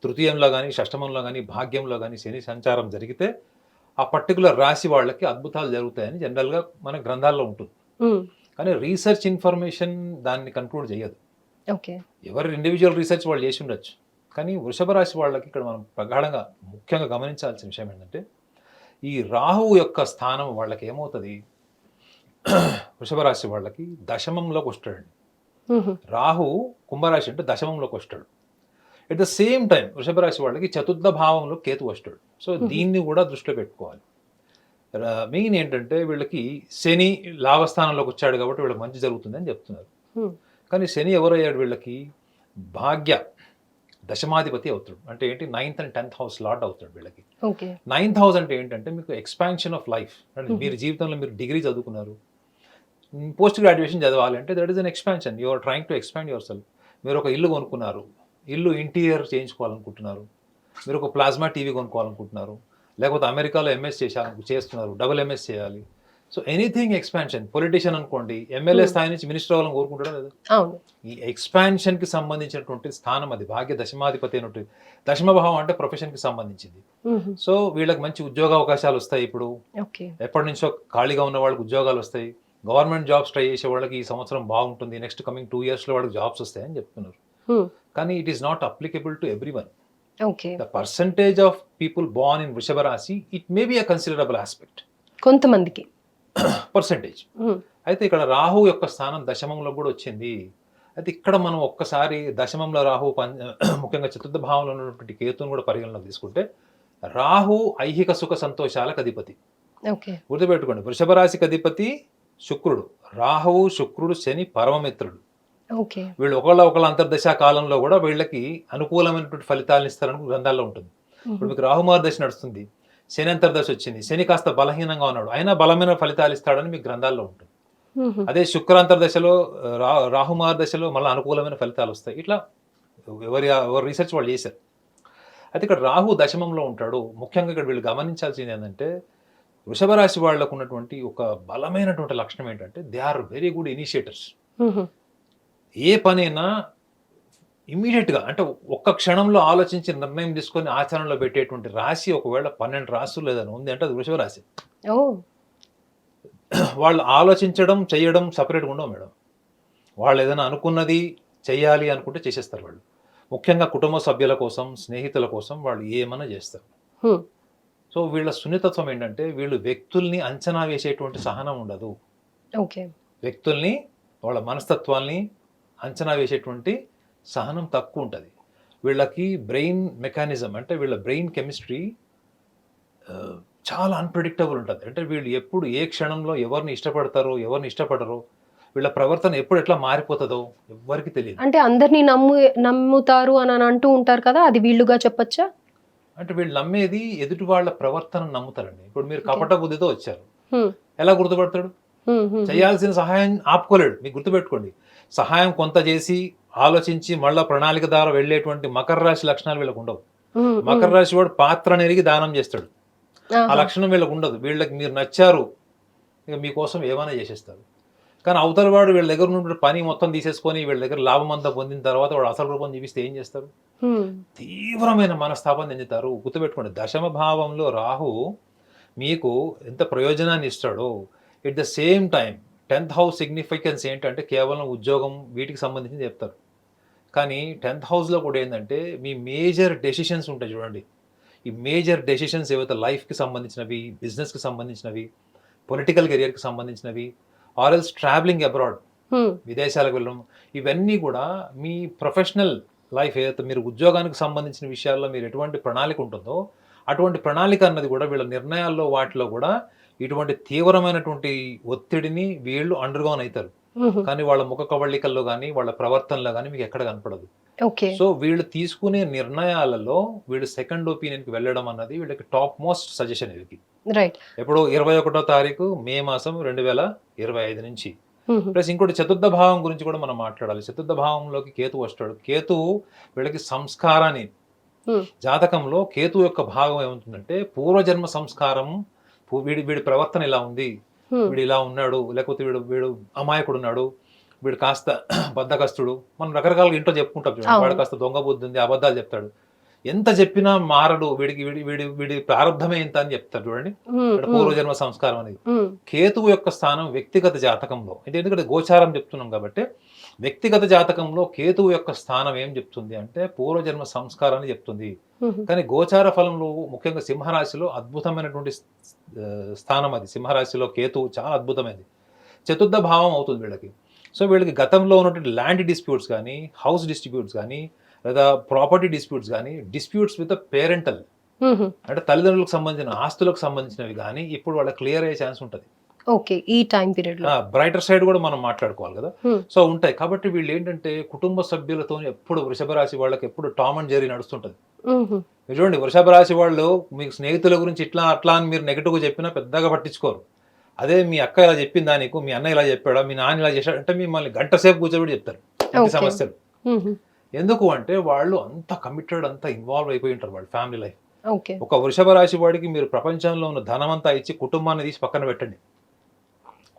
తృతీయంలో కానీ షష్టమంలో కానీ భాగ్యంలో కానీ శని సంచారం జరిగితే ఆ పర్టికులర్ రాశి వాళ్ళకి అద్భుతాలు జరుగుతాయని జనరల్గా మన గ్రంథాల్లో ఉంటుంది. హ్మ్. కానీ రీసెర్చ్ ఇన్ఫర్మేషన్ దాన్ని కన్క్లూడ్ చేయదు. ఓకే. ఎవరి ఇండివిజువల్ రీసెర్చ్ వాళ్ళు చేసి ఉండొచ్చు. కానీ వృషభ రాశి వాళ్ళకి ఇక్కడ మనం ప్రగాఢంగా ముఖ్యంగా గమనించాల్సిన విషయం ఏంటంటే ఈ రాహువు యొక్క స్థానం వాళ్ళకి ఏమవుతుంది, వృషభ రాశి వాళ్ళకి దశమంలోకి వస్తాడండి. హుహు. రాహు కుంభరాశి అంటే దశమంలోకి వస్తాడు. ఎట్ ద సేమ్ టైం వృషభ రాశి వాళ్ళకి చతుర్థ భావంలో కేతు వస్తాడు. సో దీన్ని కూడా దృష్టిలో పెట్టుకోవాలి. మెయిన్ ఏంటంటే వీళ్ళకి శని లాభస్థానంలోకి వచ్చాడు కాబట్టి వీళ్ళకి మంచి జరుగుతుందని చెప్తున్నారు. హ్మ్. కానీ శని ఎవరయ్యాడు వీళ్ళకి భాగ్య దశమాధిపతి అవుతాడు. అంటే ఏంటి 9th and 10th house lord అవుతాడు వీళ్ళకి. ఓకే. 9th హౌస్ అంటే ఏంటంటే మీకు ఎక్స్పాన్షన్ ఆఫ్ లైఫ్. అంటే మీరు జీవితంలో మీరు డిగ్రీ చదువుకున్నారు, పోస్ట్ గ్రాడ్యుయేషన్ చదవాలి అంటే that is an expansion. You are trying to expand your self. మీరు ఒక ఇల్లు కొనుక్కున్నారు, ఇల్లు ఇంటీరియర్ చేయించుకోవాలనుకుంటున్నారు, మీరు ఒక ప్లాస్మా టీవీ కొనుక్కోవాలనుకుంటున్నారు, లేకపోతే అమెరికాలో ఎంఎస్ చేస్తున్నారు, డబుల్ ఎంఎస్ చేయాలి. So anything expansion. పొలిటీషియన్ అనుకోండి, ఎమ్మెల్యే స్థాయి నుంచి మినిస్టర్ అవ్వాలని కోరుకుంటారా లేదా? అవును. ఈ ఎక్స్పాన్షన్కి సంబంధించినటువంటి స్థానం అది. భాగ్య దశమాధిపతి అయినట్టు దశమభావం అంటే ప్రొఫెషన్కి సంబంధించింది. హుహు. సో వీళ్ళకి మంచి ఉద్యోగ అవకాశాలు వస్తాయి. ఇప్పుడు ఓకే. ఎప్పటి నుంచో ఖాళీగా ఉన్న వాళ్ళకి ఉద్యోగాలు వస్తాయి. గవర్నమెంట్ జాబ్స్ ట్రై చేసే వాళ్ళకి ఈ సంవత్సరం బాగుంటుంది, నెక్స్ట్ కమింగ్ 2 yearsలో వాళ్ళకి జాబ్స్ వస్తాయని చెప్తున్నారు. హ్మ్. కానీ it is not applicable to everyone. Okay. The percentage of people born in వృషభ రాశి it may be a considerable aspect, కొంతమందికి. పర్సంటేజ్. హ్మ్. అయితే ఇక్కడ రాహు యొక్క స్థానం దశమంలో కూడా వచ్చింది. అయితే ఇక్కడ మనం ఒక్కసారి దశమంలో రాహు ముఖ్యంగా చతుర్థ భావంలో ఉన్నటువంటి కేతుని కూడా పరిగణలోకి తీసుకుంటే రాహు ఐహిక సుఖ సంతోషాలకు అధిపతి. ఓకే. గుర్తుపెట్టుకోండి, వృషభ రాశికి అధిపతి శుక్రుడు. రాహువు, శుక్రుడు, శని పరమమిత్రుడు. ఓకే. వీళ్ళు ఒకళ్ళ అంతర్దశా కాలంలో కూడా వీళ్ళకి అనుకూలమైనటువంటి ఫలితాలను ఇస్తారని గ్రంథాల్లో ఉంటుంది. ఇప్పుడు మీకు రాహుమార్ దశ నడుస్తుంది, శని అంతర్దశ వచ్చింది, శని కాస్త బలహీనంగా ఉన్నాడు, అయినా బలమైన ఫలితాలు ఇస్తాడని మీకు గ్రంథాల్లో ఉంటుంది. హుహు. అదే శుక్రాంతర్దశలో రాహుమార్ దశలో మళ్ళీ అనుకూలమైన ఫలితాలు వస్తాయి. ఇట్లా ఎవరి రీసెర్చ్ వాళ్ళు చేశారు. అయితే ఇక్కడ రాహు దశమంలో ఉంటాడు. ముఖ్యంగా ఇక్కడ వీళ్ళు గమనించాల్సింది ఏంటంటే వృషభ రాశి వాళ్ళకు ఉన్నటువంటి ఒక బలమైనటువంటి లక్షణం ఏంటంటే they are very good initiators. హుహు. ఏ పనైనా ఇమీడియట్గా అంటే ఒక్క క్షణంలో ఆలోచించి నిర్ణయం తీసుకొని ఆచరణలో పెట్టేటువంటి రాశి ఒకవేళ 12 రాశులు ఏదైనా ఉంది అంటే అది వృషభ రాశి. ఓహ్! వాళ్ళు ఆలోచించడం చేయడం సపరేట్గా ఉండవు మేడం. వాళ్ళు ఏదైనా అనుకున్నది చెయ్యాలి అనుకుంటే చేసేస్తారు వాళ్ళు. ముఖ్యంగా కుటుంబ సభ్యుల కోసం, స్నేహితుల కోసం వాళ్ళు ఏమన్నా చేస్తారు. హ్మ్. సో వీళ్ళ సున్నితత్వం ఏంటంటే వీళ్ళు వ్యక్తుల్ని అంచనా వేసేటువంటి సహనం ఉండదు. ఓకే. వ్యక్తుల్ని వాళ్ళ మనస్తత్వాల్ని అంచనా వేసేటువంటి సహనం తక్కువ ఉంటుంది. వీళ్ళకి బ్రెయిన్ మెకానిజం అంటే వీళ్ళ బ్రెయిన్ కెమిస్ట్రీ చాలా అన్ప్రెడిక్టబుల్ ఉంటుంది. అంటే వీళ్ళు ఎప్పుడు ఏ క్షణంలో ఎవరిని ఇష్టపడతారో ఎవరిని ఇష్టపడరో, వీళ్ళ ప్రవర్తన ఎప్పుడు ఎట్లా మారిపోతుందో ఎవ్వరికి తెలియదు. అంటే అందరిని నమ్ముతారు అని అంటూ ఉంటారు కదా, అది వీళ్ళుగా చెప్పొచ్చా? అంటే వీళ్ళు నమ్మేది ఎదుటి వాళ్ళ ప్రవర్తన నమ్ముతారండి. ఇప్పుడు మీరు కపట బుద్ధితో వచ్చారు, హ్మ్. ఎలా గుర్తుపడతాడు? హ్మ్. హ్మ్. చేయాల్సిన సహాయం ఆపుకోలేడు. మీకు గుర్తుపెట్టుకోండి, సహాయం కొంత చేసి ఆలోచించి మళ్ళా ప్రణాళిక ద్వారా వెళ్ళేటువంటి మకర రాశి లక్షణాలు వీళ్ళకు ఉండవు. హ్మ్. మకర రాశి వాడు పాత్ర నెరిగి దానం చేస్తాడు. ఆ ఆహా. లక్షణం వీళ్ళకు ఉండదు. వీళ్ళకి మీరు నచ్చారు, ఇక మీకోసం ఏమైనా చేసేస్తారు. కానీ అవతల వాడు వీళ్ళ దగ్గర ఉన్న పని మొత్తం తీసేసుకొని వీళ్ళ దగ్గర లాభం అంతా పొందిన తర్వాత వాడు అసలు రూపం చూపిస్తే ఏం చేస్తారు? హ్మ్. తీవ్రమైన మనస్తాపం చెందుతారు. గుర్తుపెట్టుకోండి, దశమ భావంలో రాహు మీకు ఎంత ప్రయోజనాన్ని ఇస్తాడో at the same time 10th house significance ఏంటంటే కేవలం ఉద్యోగం వీటికి సంబంధించి చెప్తారు. కానీ 10th హౌస్లో కూడా ఏంటంటే మీ మేజర్ డెసిషన్స్ ఉంటాయి చూడండి. ఈ మేజర్ డెసిషన్స్ ఏవైతే లైఫ్కి సంబంధించినవి, బిజినెస్కి సంబంధించినవి, పొలిటికల్ కెరియర్కి సంబంధించినవి, ఆర్ఎల్స్ ట్రావెలింగ్ అబ్రాడ్, హ్మ్. విదేశాలకు వెళ్ళడం, ఇవన్నీ కూడా మీ ప్రొఫెషనల్ లైఫ్ ఏదైతే మీరు ఉద్యోగానికి సంబంధించిన విషయాల్లో మీరు ఎటువంటి ప్రణాళిక ఉంటుందో అటువంటి ప్రణాళిక అన్నది కూడా వీళ్ళ నిర్ణయాల్లో వాటిలో కూడా ఇటువంటి తీవ్రమైనటువంటి ఒత్తిడిని వీళ్ళు అండర్గోన్ అవుతారు. కానీ వాళ్ళ ముఖ కవళికల్లో కానీ వాళ్ళ ప్రవర్తనలో కానీ మీకు ఎక్కడ కనపడదు. ఓకే. సో వీళ్ళు తీసుకునే నిర్ణయాలలో వీళ్ళు సెకండ్ ఒపీనియన్కి వెళ్ళడం అన్నది వీళ్ళకి టాప్ మోస్ట్ సజెషన్. వీళ్ళకి రైట్. ఎప్పుడు 21వ తారీఖు మే మాసం 2025 నుంచి. ప్లస్ ఇంకోటి చతుర్థ భావం గురించి కూడా మనం మాట్లాడాలి. చతుర్థ భావంలోకి కేతు వస్తాడు. కేతు వీళ్ళకి సంస్కారాన్ని, జాతకంలో కేతు యొక్క భాగం ఏముంటుందంటే పూర్వజన్మ సంస్కారం, వీడి ప్రవర్తన ఇలా ఉంది, వీడు ఇలా ఉన్నాడు, లేకపోతే వీడు అమాయకుడు ఉన్నాడు, వీడు కాస్త బద్ధకస్తుడు, మనం రకరకాలుగా ఇంట్లో చెప్పుకుంటాం చూడండి. వాడు కాస్త దొంగ బుద్ధి ఉంది, అబద్ధాలు చెప్తాడు, ఎంత చెప్పినా మారడు, వీడి ప్రారంభమే ఇంత అని చెప్తారు చూడండి. పూర్వజన్మ సంస్కారం అనేది కేతువు యొక్క స్థానం వ్యక్తిగత జాతకంలో. ఎందుకంటే గోచారం చెప్తున్నాం కాబట్టి వ్యక్తిగత జాతకంలో కేతువు యొక్క స్థానం ఏం చెప్తుంది అంటే పూర్వజన్మ సంస్కారాన్ని చెప్తుంది. కానీ గోచార ఫలంలో ముఖ్యంగా సింహరాశిలో అద్భుతమైనటువంటి స్థానం అది. సింహరాశిలో కేతువు చాలా అద్భుతమైనది, చతుర్థ భావం అవుతుంది వీళ్ళకి. సో వీళ్ళకి గతంలో ఉన్నటువంటి ల్యాండ్ డిస్ప్యూట్స్ కానీ, హౌస్ డిస్ప్యూట్స్ కానీ, లేదా ప్రాపర్టీ డిస్ప్యూట్స్ కానీ, డిస్ప్యూట్స్ విత్ పేరెంటల్ అంటే తల్లిదండ్రులకు సంబంధించిన ఆస్తులకు సంబంధించినవి కానీ ఇప్పుడు వాళ్ళకి క్లియర్ అయ్యే ఛాన్స్ ఉంటుంది. ఓకే, ఈ టైం పీరియడ్ లో బ్రైటర్ సైడ్ కూడా మనం మాట్లాడుకోవాలి కదా. సో ఉంటాయి కాబట్టి వీళ్ళు ఏంటంటే కుటుంబ సభ్యులతో ఎప్పుడు వృషభ రాశి వాళ్ళకి ఎప్పుడు టామ్ అండ్ జెర్రీ నడుస్తుంటది. మీరు చూడండి, వృషభ రాశి వాళ్ళు మీకు స్నేహితుల గురించి ఇట్లా అట్లా అని మీరు నెగిటివ్ గా చెప్పినా పెద్దగా పట్టించుకోరు. అదే మీ అక్క ఇలా చెప్పిందా నీకు, మీ అన్న ఇలా చెప్పాడా, మీ నాన్న ఇలా చేశాడు అంటే మిమ్మల్ని గంట సేపు కూర్చోబెట్టి చెప్తారు సమస్యలు. ఎందుకు అంటే వాళ్ళు అంత కమిటెడ్, అంత ఇన్వాల్వ్ అయిపోయి ఉంటారు వాళ్ళ ఫ్యామిలీ లైఫ్. ఒక వృషభ రాశి వాడికి మీరు ప్రపంచంలో ఉన్న ధనమంతా ఇచ్చి కుటుంబాన్ని తీసి పక్కన పెట్టండి,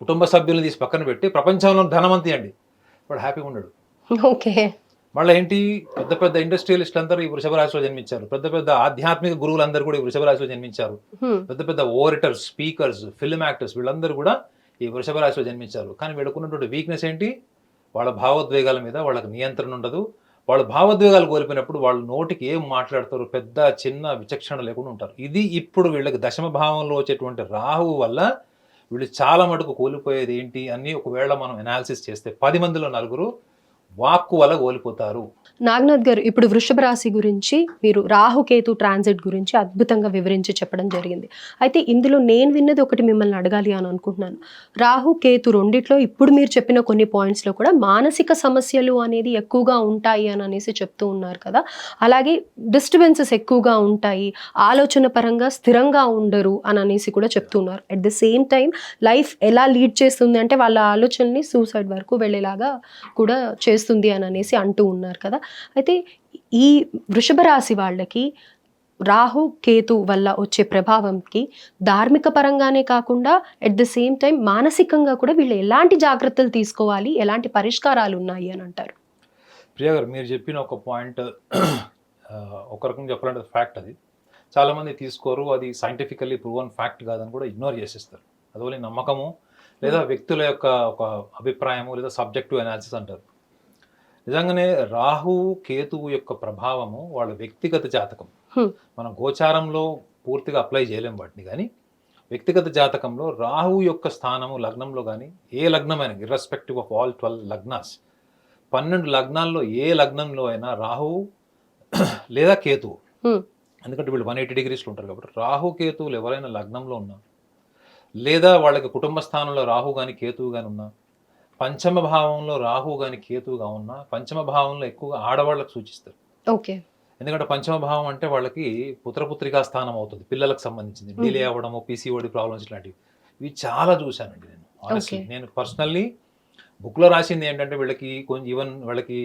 కుటుంబ సభ్యులను తీసి పక్కన పెట్టి ప్రపంచంలో ధనమంతా ఇవ్వండి, వాడు హ్యాపీగా ఉండడు. ఓకే. మళ్ళీ ఏంటి, పెద్ద పెద్ద ఇండస్ట్రియలిస్టులు అందరూ ఈ వృషభ రాశిలో జన్మించారు, పెద్ద పెద్ద ఆధ్యాత్మిక గురువులందరూ కూడా ఈ వృషభ రాశిలో జన్మించారు, పెద్ద పెద్ద ఓరిటర్స్, స్పీకర్స్, ఫిల్మ్ యాక్టర్స్ వీళ్ళందరూ కూడా ఈ వృషభ రాశిలో జన్మించారు. కానీ వీళ్ళకున్నటువంటి వీక్నెస్ ఏంటి, వాళ్ళ భావోద్వేగాల మీద వాళ్ళకి నియంత్రణ ఉండదు. వాళ్ళ భావోద్వేగాలు కోల్పోయినప్పుడు వాళ్ళు నోటికి ఏం మాట్లాడతారు, పెద్ద చిన్న విచక్షణ లేకుండా ఉంటారు. ఇది ఇప్పుడు వీళ్ళకి దశమ భావంలో వచ్చేటువంటి రాహువు వల్ల వీళ్ళు చాలా మటుకు కోల్పోయేది ఏంటి అని ఒకవేళ మనం అనాలిసిస్ చేస్తే 10 మందిలో 9 వాక్కు వల్ల కోల్పోతారు. నాగనాథ్ గారు, ఇప్పుడు వృషభ రాశి గురించి మీరు రాహుకేతు ట్రాన్సిట్ గురించి అద్భుతంగా వివరించి చెప్పడం జరిగింది. అయితే ఇందులో నేను విన్నది ఒకటి మిమ్మల్ని అడగాలి అని అనుకుంటున్నాను. రాహుకేతు రెండిట్లో ఇప్పుడు మీరు చెప్పిన కొన్ని పాయింట్స్లో కూడా మానసిక సమస్యలు అనేది ఎక్కువగా ఉంటాయి అని అనేసి చెప్తూ ఉన్నారు కదా. అలాగే డిస్టర్బెన్సెస్ ఎక్కువగా ఉంటాయి, ఆలోచన పరంగా స్థిరంగా ఉండరు అని అనేసి కూడా చెప్తున్నారు. At the same time life ఎలా లీడ్ చేస్తుంది అంటే వాళ్ళ ఆలోచనని సూసైడ్ వరకు వెళ్ళేలాగా కూడా చేస్తుంది అని అనేసి అంటూ ఉన్నారు కదా. అయితే ఈ వృషభ రాశి వాళ్ళకి రాహు కేతు వల్ల వచ్చే ప్రభావంకి ధార్మిక పరంగానే కాకుండా అట్ ద సేమ్ టైం మానసికంగా కూడా వీళ్ళు ఎలాంటి జాగ్రత్తలు తీసుకోవాలి, ఎలాంటి పరిష్కారాలు ఉన్నాయి అని అంటారు? ప్రియా గారు, మీరు చెప్పిన ఒక పాయింట్ ఒక రకంగా చెప్పాలంటే ఫ్యాక్ట్. అది చాలామంది తీసుకోరు, అది సైంటిఫికల్లీ ప్రూవన్ ఫ్యాక్ట్ కాదని కూడా ఇగ్నోర్ చేసేస్తారు. అదే నమ్మకము లేదా వ్యక్తుల యొక్క ఒక అభిప్రాయము లేదా సబ్జెక్టివ్ అనాలిసిస్ అంటారు. నిజంగానే రాహు కేతువు యొక్క ప్రభావము వాళ్ళ వ్యక్తిగత జాతకం. మనం గోచారంలో పూర్తిగా అప్లై చేయలేం వాటిని, కానీ వ్యక్తిగత జాతకంలో రాహు యొక్క స్థానము లగ్నంలో కానీ, ఏ లగ్నమైనా ఇర్రెస్పెక్టివ్ ఆఫ్ ఆల్ 12 లగ్నాస్, 12 లగ్నాల్లో ఏ లగ్నంలో అయినా రాహు లేదా కేతువు, ఎందుకంటే వీళ్ళు 180 డిగ్రీస్లో ఉంటారు కాబట్టి రాహు కేతువులు ఎవరైనా లగ్నంలో ఉన్నా లేదా వాళ్ళకి కుటుంబ స్థానంలో రాహు కానీ కేతువు కానీ ఉన్నా, పంచమ భావంలో రాహు కానీ కేతువుగా ఉన్నా, పంచమ భావంలో ఎక్కువగా ఆడవాళ్ళకు సూచిస్తారు. ఓకే. ఎందుకంటే పంచమ భావం అంటే వాళ్ళకి పుత్రపుత్రికా స్థానం అవుతుంది, పిల్లలకు సంబంధించింది, డిలే అవ్వడము, పీసీఓడి ప్రాబ్లమ్స్ ఇట్లాంటివి ఇవి చాలా చూశానండి నేను. ఆనెస్ట్లీ నేను పర్సనల్లీ బుక్లో రాసింది ఏంటంటే వీళ్ళకి కొంచెం ఈవెన్ వాళ్ళకి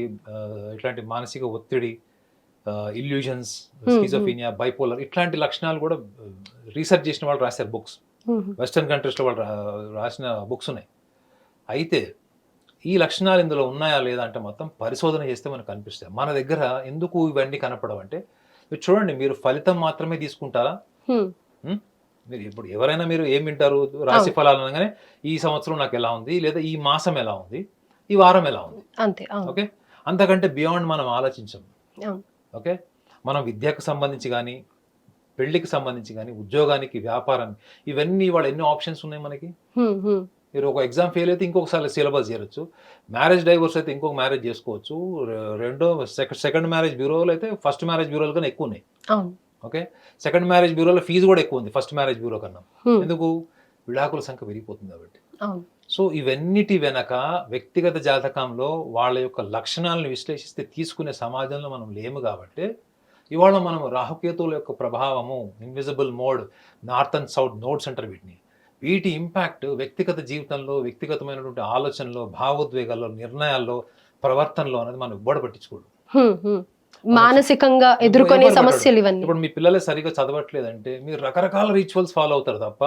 ఇట్లాంటి మానసిక ఒత్తిడి, ఇల్యూజన్స్, స్కిజోఫీనియా, బైపోలర్ ఇట్లాంటి లక్షణాలు కూడా రీసెర్చ్ చేసిన వాళ్ళు రాశారు బుక్స్. వెస్టర్న్ కంట్రీస్లో వాళ్ళు రాసిన బుక్స్ ఉన్నాయి. అయితే ఈ లక్షణాలు ఇందులో ఉన్నాయా లేదా అంటే మొత్తం పరిశోధన చేస్తే మనకు కనిపిస్తాయి. మన దగ్గర ఎందుకు ఇవన్నీ కనపడవంటే, మీరు చూడండి, మీరు ఫలితం మాత్రమే తీసుకుంటారా? మీరు ఇప్పుడు ఎవరైనా మీరు ఏం వింటారు, రాశి ఫలాలు అనగానే ఈ సంవత్సరం నాకు ఎలా ఉంది, లేదా ఈ మాసం ఎలా ఉంది, ఈ వారం ఎలా ఉంది, అంతే. ఓకే, అంతకంటే బియాండ్ మనం ఆలోచించం. ఓకే, మనం విద్యకు సంబంధించి కానీ, పెళ్లికి సంబంధించి కానీ, ఉద్యోగానికి, వ్యాపారానికి, ఇవన్నీ వాళ్ళు ఎన్ని ఆప్షన్స్ ఉన్నాయి మనకి. మీరు ఒక ఎగ్జామ్ ఫెయిల్ అయితే ఇంకొకసారి సిలబస్ చేరొచ్చు, మ్యారేజ్ డైవర్స్ అయితే ఇంకొక మ్యారేజ్ చేసుకోవచ్చు, సెకండ్ మ్యారేజ్ బ్యూరోలు అయితే ఫస్ట్ మ్యారేజ్ బ్యూరోలు కన్నా ఎక్కువ ఉన్నాయి. ఓకే, సెకండ్ మ్యారేజ్ బ్యూరోలో ఫీజు కూడా ఎక్కువ ఉంది ఫస్ట్ మ్యారేజ్ బ్యూరో కన్నా. ఎందుకు? విడాకుల సంఖ్య పెరిగిపోతుంది కాబట్టి. సో ఇవన్నిటి వెనక వ్యక్తిగత జాతకంలో వాళ్ళ యొక్క లక్షణాలను విశ్లేషిస్తే తీసుకునే సమాజంలో మనం లేము కాబట్టి ఇవాళ మనం రాహుకేతువుల యొక్క ప్రభావము, invisible mode, north and south nodes అంటారు వీటిని, వీటి ఇంపాక్ట్ వ్యక్తిగత జీవితంలో, వ్యక్తిగతమైనటువంటి ఆలోచనలో, భావోద్వేగాల్లో, నిర్ణయాల్లో, ప్రవర్తనలో అనేది మనం ఇవ్వడ పట్టించుకోడు. మానసికంగా ఎదుర్కొనే సమస్యలు ఇవన్నీ. ఇప్పుడు మీ పిల్లలే సరిగా చదవట్లేదంటే మీరు రకరకాల రిచువల్స్ ఫాలో అవుతారు తప్ప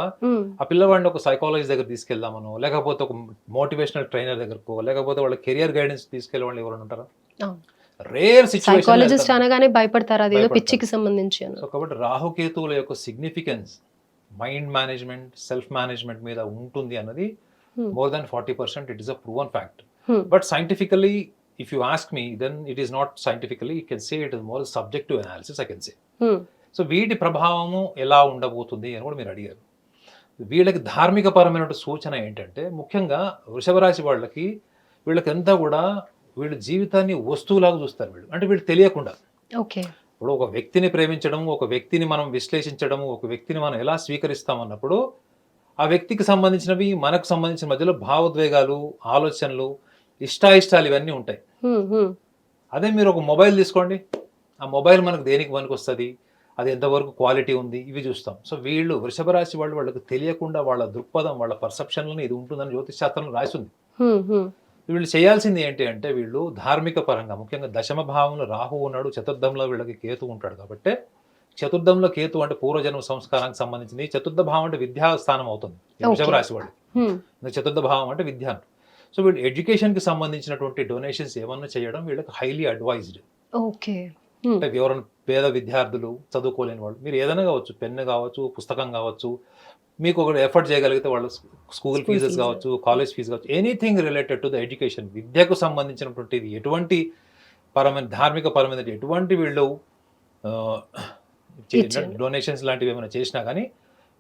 ఆ పిల్లవాడిని ఒక సైకాలజిస్ట్ దగ్గర తీసుకెళ్దామనో, లేకపోతే ఒక మోటివేషనల్ ట్రైనర్ దగ్గరకో, లేకపోతే వాళ్ళ కెరియర్ గైడెన్స్ తీసుకెళ్లే వాళ్ళు ఎవరైనా ఉంటారా? Rare situation. సైకాలజిస్ట్ అనగానే భయపడతారు, అది ఏదో పిచ్చికి సంబంధించి. సో కాబట్టి రాహుకేతువుల యొక్క significance mind management, self management మీద ఉంటుంది అన్నది more than 40% it is a proven fact. But scientifically if you ask me, then it is not scientifically, you can say it is more subjective analysis, I can say. So వీటి ప్రభావము ఎలా ఉండబోతుంది అని కూడా మీరు అడిగారు. వీళ్ళకి ధార్మిక పరమైన సూచన ఏంటంటే, ముఖ్యంగా వృషభ రాశి వీళ్ళకి అంతా కూడా వీళ్ళ జీవితాన్ని వస్తువులాగా చూస్తారు వీళ్ళు, అంటే వీళ్ళు తెలియకుండా. ఓకే, ఇప్పుడు ఒక వ్యక్తిని ప్రేమించడం, ఒక వ్యక్తిని మనం విశ్లేషించడం, ఒక వ్యక్తిని మనం ఎలా స్వీకరిస్తామన్నప్పుడు ఆ వ్యక్తికి సంబంధించినవి మనకు సంబంధించిన మధ్యలో భావోద్వేగాలు, ఆలోచనలు, ఇష్టాయిష్టాలు ఇవన్నీ ఉంటాయి. అదే మీరు ఒక మొబైల్ తీసుకోండి, ఆ మొబైల్ మనకు దేనికి పనికి వస్తుంది, అది ఎంతవరకు క్వాలిటీ ఉంది, ఇవి చూస్తాం. సో వీళ్ళు వృషభ రాశి వాళ్ళకి తెలియకుండా వాళ్ళ దృక్పథం, వాళ్ళ పర్సెప్షన్లో ఇది ఉంటుందని జ్యోతిష్ శాస్త్రంలో రాసింది. వీళ్ళు చేయాల్సింది ఏంటి అంటే, వీళ్ళు ధార్మిక పరంగా ముఖ్యంగా దశమ భావంలో రాహు ఉన్నాడు, చతుర్థంలో వీళ్ళకి కేతు ఉంటాడు. కాబట్టి చతుర్థంలో కేతు అంటే పూర్వజన్మ సంస్కారానికి సంబంధించింది, చతుర్థ భావం అంటే విద్యాస్థానం అవుతుంది వృషభ రాశి వాళ్ళు. చతుర్థ భావం అంటే విద్య. సో వీళ్ళు ఎడ్యుకేషన్కి సంబంధించినటువంటి డొనేషన్స్ ఏమన్నా చేయడం వీళ్ళకి హైలీ అడ్వైజ్డ్. ఓకే, అంటే ఎవరైనా పేద విద్యార్థులు, చదువుకోలేని వాళ్ళు, మీరు ఏదైనా కావచ్చు, పెన్ను కావచ్చు, పుస్తకం కావచ్చు, మీకు ఒక ఎఫర్ట్ చేయగలిగితే వాళ్ళ స్కూల్ ఫీజెస్ కావచ్చు, కాలేజ్ ఫీజు కావచ్చు, anything related to the education, విద్యకు సంబంధించినటువంటిది ఎటువంటి పరమైన ధార్మిక పరమైన ఎటువంటి వీళ్ళు డొనేషన్స్ లాంటివి ఏమైనా చేసినా కానీ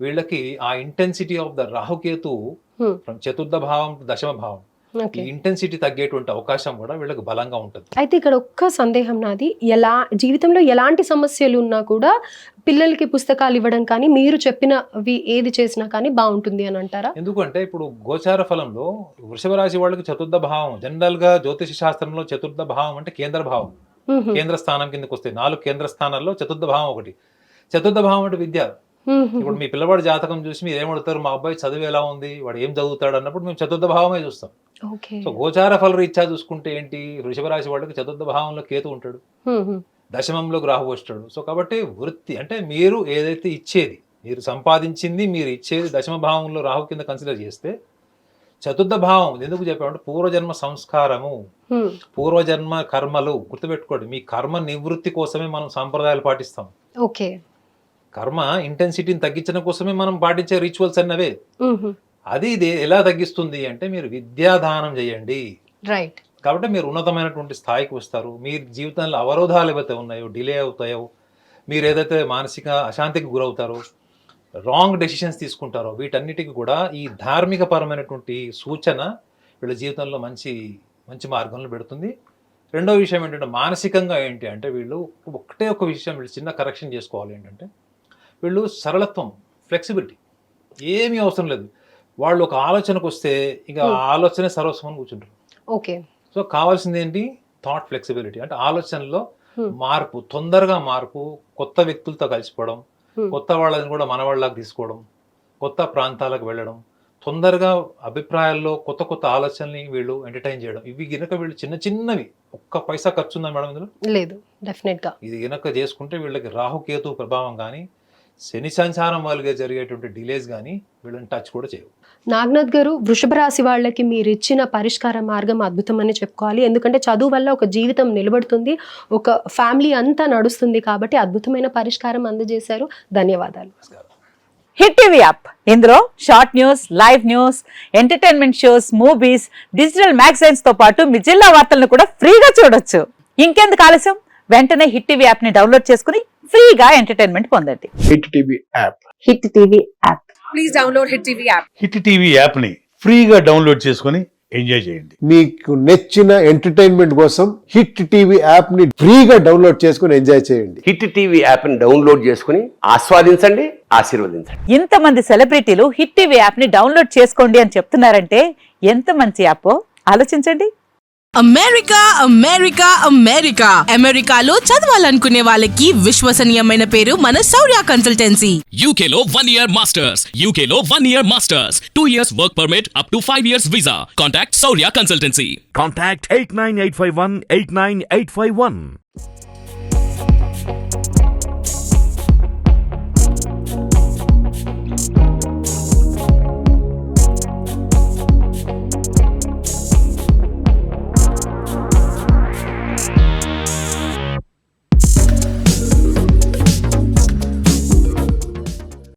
వీళ్ళకి ఆ intensity of the Rahu Ketu from చతుర్థ భావం దశమ భావం, ఈ ఇంటెన్సిటీ తగ్గేటువంటి అవకాశం కూడా వీళ్ళకి బలంగా ఉంటుంది. అయితే ఇక్కడ ఒక్క సందేహం నాది, జీవితంలో ఎలాంటి సమస్యలు ఉన్నా కూడా పిల్లలకి పుస్తకాలు ఇవ్వడం కానీ మీరు చెప్పినవి ఏది చేసినా కానీ బాగుంటుంది అని అంటారా? ఎందుకంటే ఇప్పుడు గోచార ఫలంలో వృషభ రాశి వాళ్ళకి చతుర్థ భావం, జనరల్ గా జ్యోతిష శాస్త్రంలో చతుర్థ భావం అంటే కేంద్ర భావం, కేంద్ర స్థానం కిందకి వస్తాయి. 4 కేంద్ర స్థానాల్లో చతుర్థ భావం ఒకటి. చతుర్థ భావం అంటే విద్య. ఇప్పుడు మీ పిల్లవాడి జాతకం చూసి మీరు ఏమడుతారు, మా అబ్బాయి చదువు ఎలా ఉంది, వాడు ఏం చదువుతాడు అన్నప్పుడు మేము చతుర్థ భావమే చూస్తాం. సో గోచార ఫల రీత్యా చూసుకుంటే ఏంటి, వృషభ రాశి వాళ్ళకి చతుర్థ భావంలో కేతు ఉంటాడు, దశమంలో రాహు వస్తాడు. సో కాబట్టి వృత్తి అంటే మీరు ఏదైతే ఇచ్చేది, మీరు సంపాదించింది మీరు ఇచ్చేది దశమ భావంలో రాహు కింద కన్సిడర్ చేస్తే, చతుర్థ భావం ఎందుకు చెప్పామంటే పూర్వజన్మ సంస్కారము, పూర్వజన్మ కర్మలు. గుర్తుపెట్టుకోండి, మీ కర్మ నివృత్తి కోసమే మనం సాంప్రదాయాలు పాటిస్తాం. ఓకే, కర్మ ఇంటెన్సిటీని తగ్గించడం కోసమే మనం పాటించే రిచువల్స్ అన్నవే. అది ఇది ఎలా తగ్గిస్తుంది అంటే, మీరు విద్యాదానం చేయండి. రైట్. కాబట్టి మీరు ఉన్నతమైనటువంటి స్థాయికి వస్తారు. మీ జీవితంలో అవరోధాలు ఏవైతే ఉన్నాయో, డిలే అవుతాయో, మీరు ఏదైతే మానసిక అశాంతికి గురవుతారో, రాంగ్ డెసిషన్స్ తీసుకుంటారో, వీటన్నిటికీ కూడా ఈ ధార్మిక పరమైనటువంటి సూచన వీళ్ళ జీవితంలో మంచి మంచి మార్గంలో పెడుతుంది. రెండో విషయం ఏంటంటే, మానసికంగా ఏంటి అంటే వీళ్ళు ఒకటే ఒక విషయం వీళ్ళు చిన్న కరెక్షన్ చేసుకోవాలి. ఏంటంటే వీళ్ళు సరళత్వం, ఫ్లెక్సిబిలిటీ ఏమీ అవసరం లేదు. వాళ్ళు ఒక ఆలోచనకు వస్తే ఇక ఆ ఆలోచనే సర్వస్వం అని కూర్చుంటారు. ఓకే. సో కావాల్సింది ఏంటి, థాట్ ఫ్లెక్సిబిలిటీ, అంటే ఆలోచనలో మార్పు, తొందరగా మార్పు, కొత్త వ్యక్తులతో కలిసిపోవడం, కొత్త వాళ్ళని కూడా మన వాళ్ళకి తీసుకోవడం, కొత్త ప్రాంతాలకు వెళ్ళడం, తొందరగా అభిప్రాయాల్లో కొత్త కొత్త ఆలోచనల్ని వీళ్ళు ఎంటర్టైన్ చేయడం. ఇవి గినక వీళ్ళు చిన్న చిన్నవి, ఒక్క పైసా ఖర్చు ఉందా మేడం ఇందులో? లేదు, డెఫినెట్ గా. ఇది గినక చేసుకుంటే వీళ్ళకి రాహుకేతు ప్రభావం కానీ, శని సంచారం వాళ్ళగా జరిగేటువంటి డిలేస్ కానీ వీళ్ళని టచ్ కూడా చేయవు. నాగనాథ్ గారు, వృషభ రాశి వాళ్ళకి మీరు ఇచ్చిన పరిష్కార మార్గం అద్భుతమని చెప్పుకోవాలి. ఎందుకంటే చదువు వల్ల ఒక జీవితం నిలబడుతుంది, ఒక ఫ్యామిలీ అంతా నడుస్తుంది. కాబట్టి అద్భుతమైన పరిష్కారం అందజేశారు. ధన్యవాదాలు. హిట్ టీవీ యాప్, ఇందులో short news, live news, entertainment shows, movies, digital magazines తో పాటు మీ జిల్లా వార్తలను కూడా ఫ్రీగా చూడొచ్చు. ఇంకెందుకు ఆలస్యం, వెంటనే హిట్ టీవీ యాప్ ని డౌన్లోడ్ చేసుకుని ఫ్రీగా ఎంటర్టైన్మెంట్ పొందండి. Hit TV app. Hit TV app. Please download hit TV app. Hit TV app ని ఫ్రీగా డౌన్లోడ్ చేసుకుని ఎంజాయ్ చేయండి. మీకు నచ్చిన ఎంటర్టైన్మెంట్ కోసం హిట్ టీవీ యాప్ ని ఫ్రీగా డౌన్లోడ్ చేసుకుని ఎంజాయ్ చేయండి. హిట్ టీవీ యాప్ ని డౌన్లోడ్ చేసుకుని ఆస్వాదించండి, ఆశీర్వదించండి. ఇంతమంది సెలబ్రిటీలు హిట్ టీవీ యాప్ ని డౌన్లోడ్ చేసుకోండి అని చెప్తున్నారంటే ఎంత మంచి యాప్ ఆలోచించండి. అమెరికా అమెరికా అమెరికా అమెరికాలో చదవాలనుకునే వాళ్ళకి విశ్వసనీయమైన పేరు మన శౌర్య కన్సల్టెన్సీ. UK లో 1 year masters. UK లో 1 year masters. 2 years work permit up to 5 years visa. Contact Saurya Consultancy. Contact 89851 89851.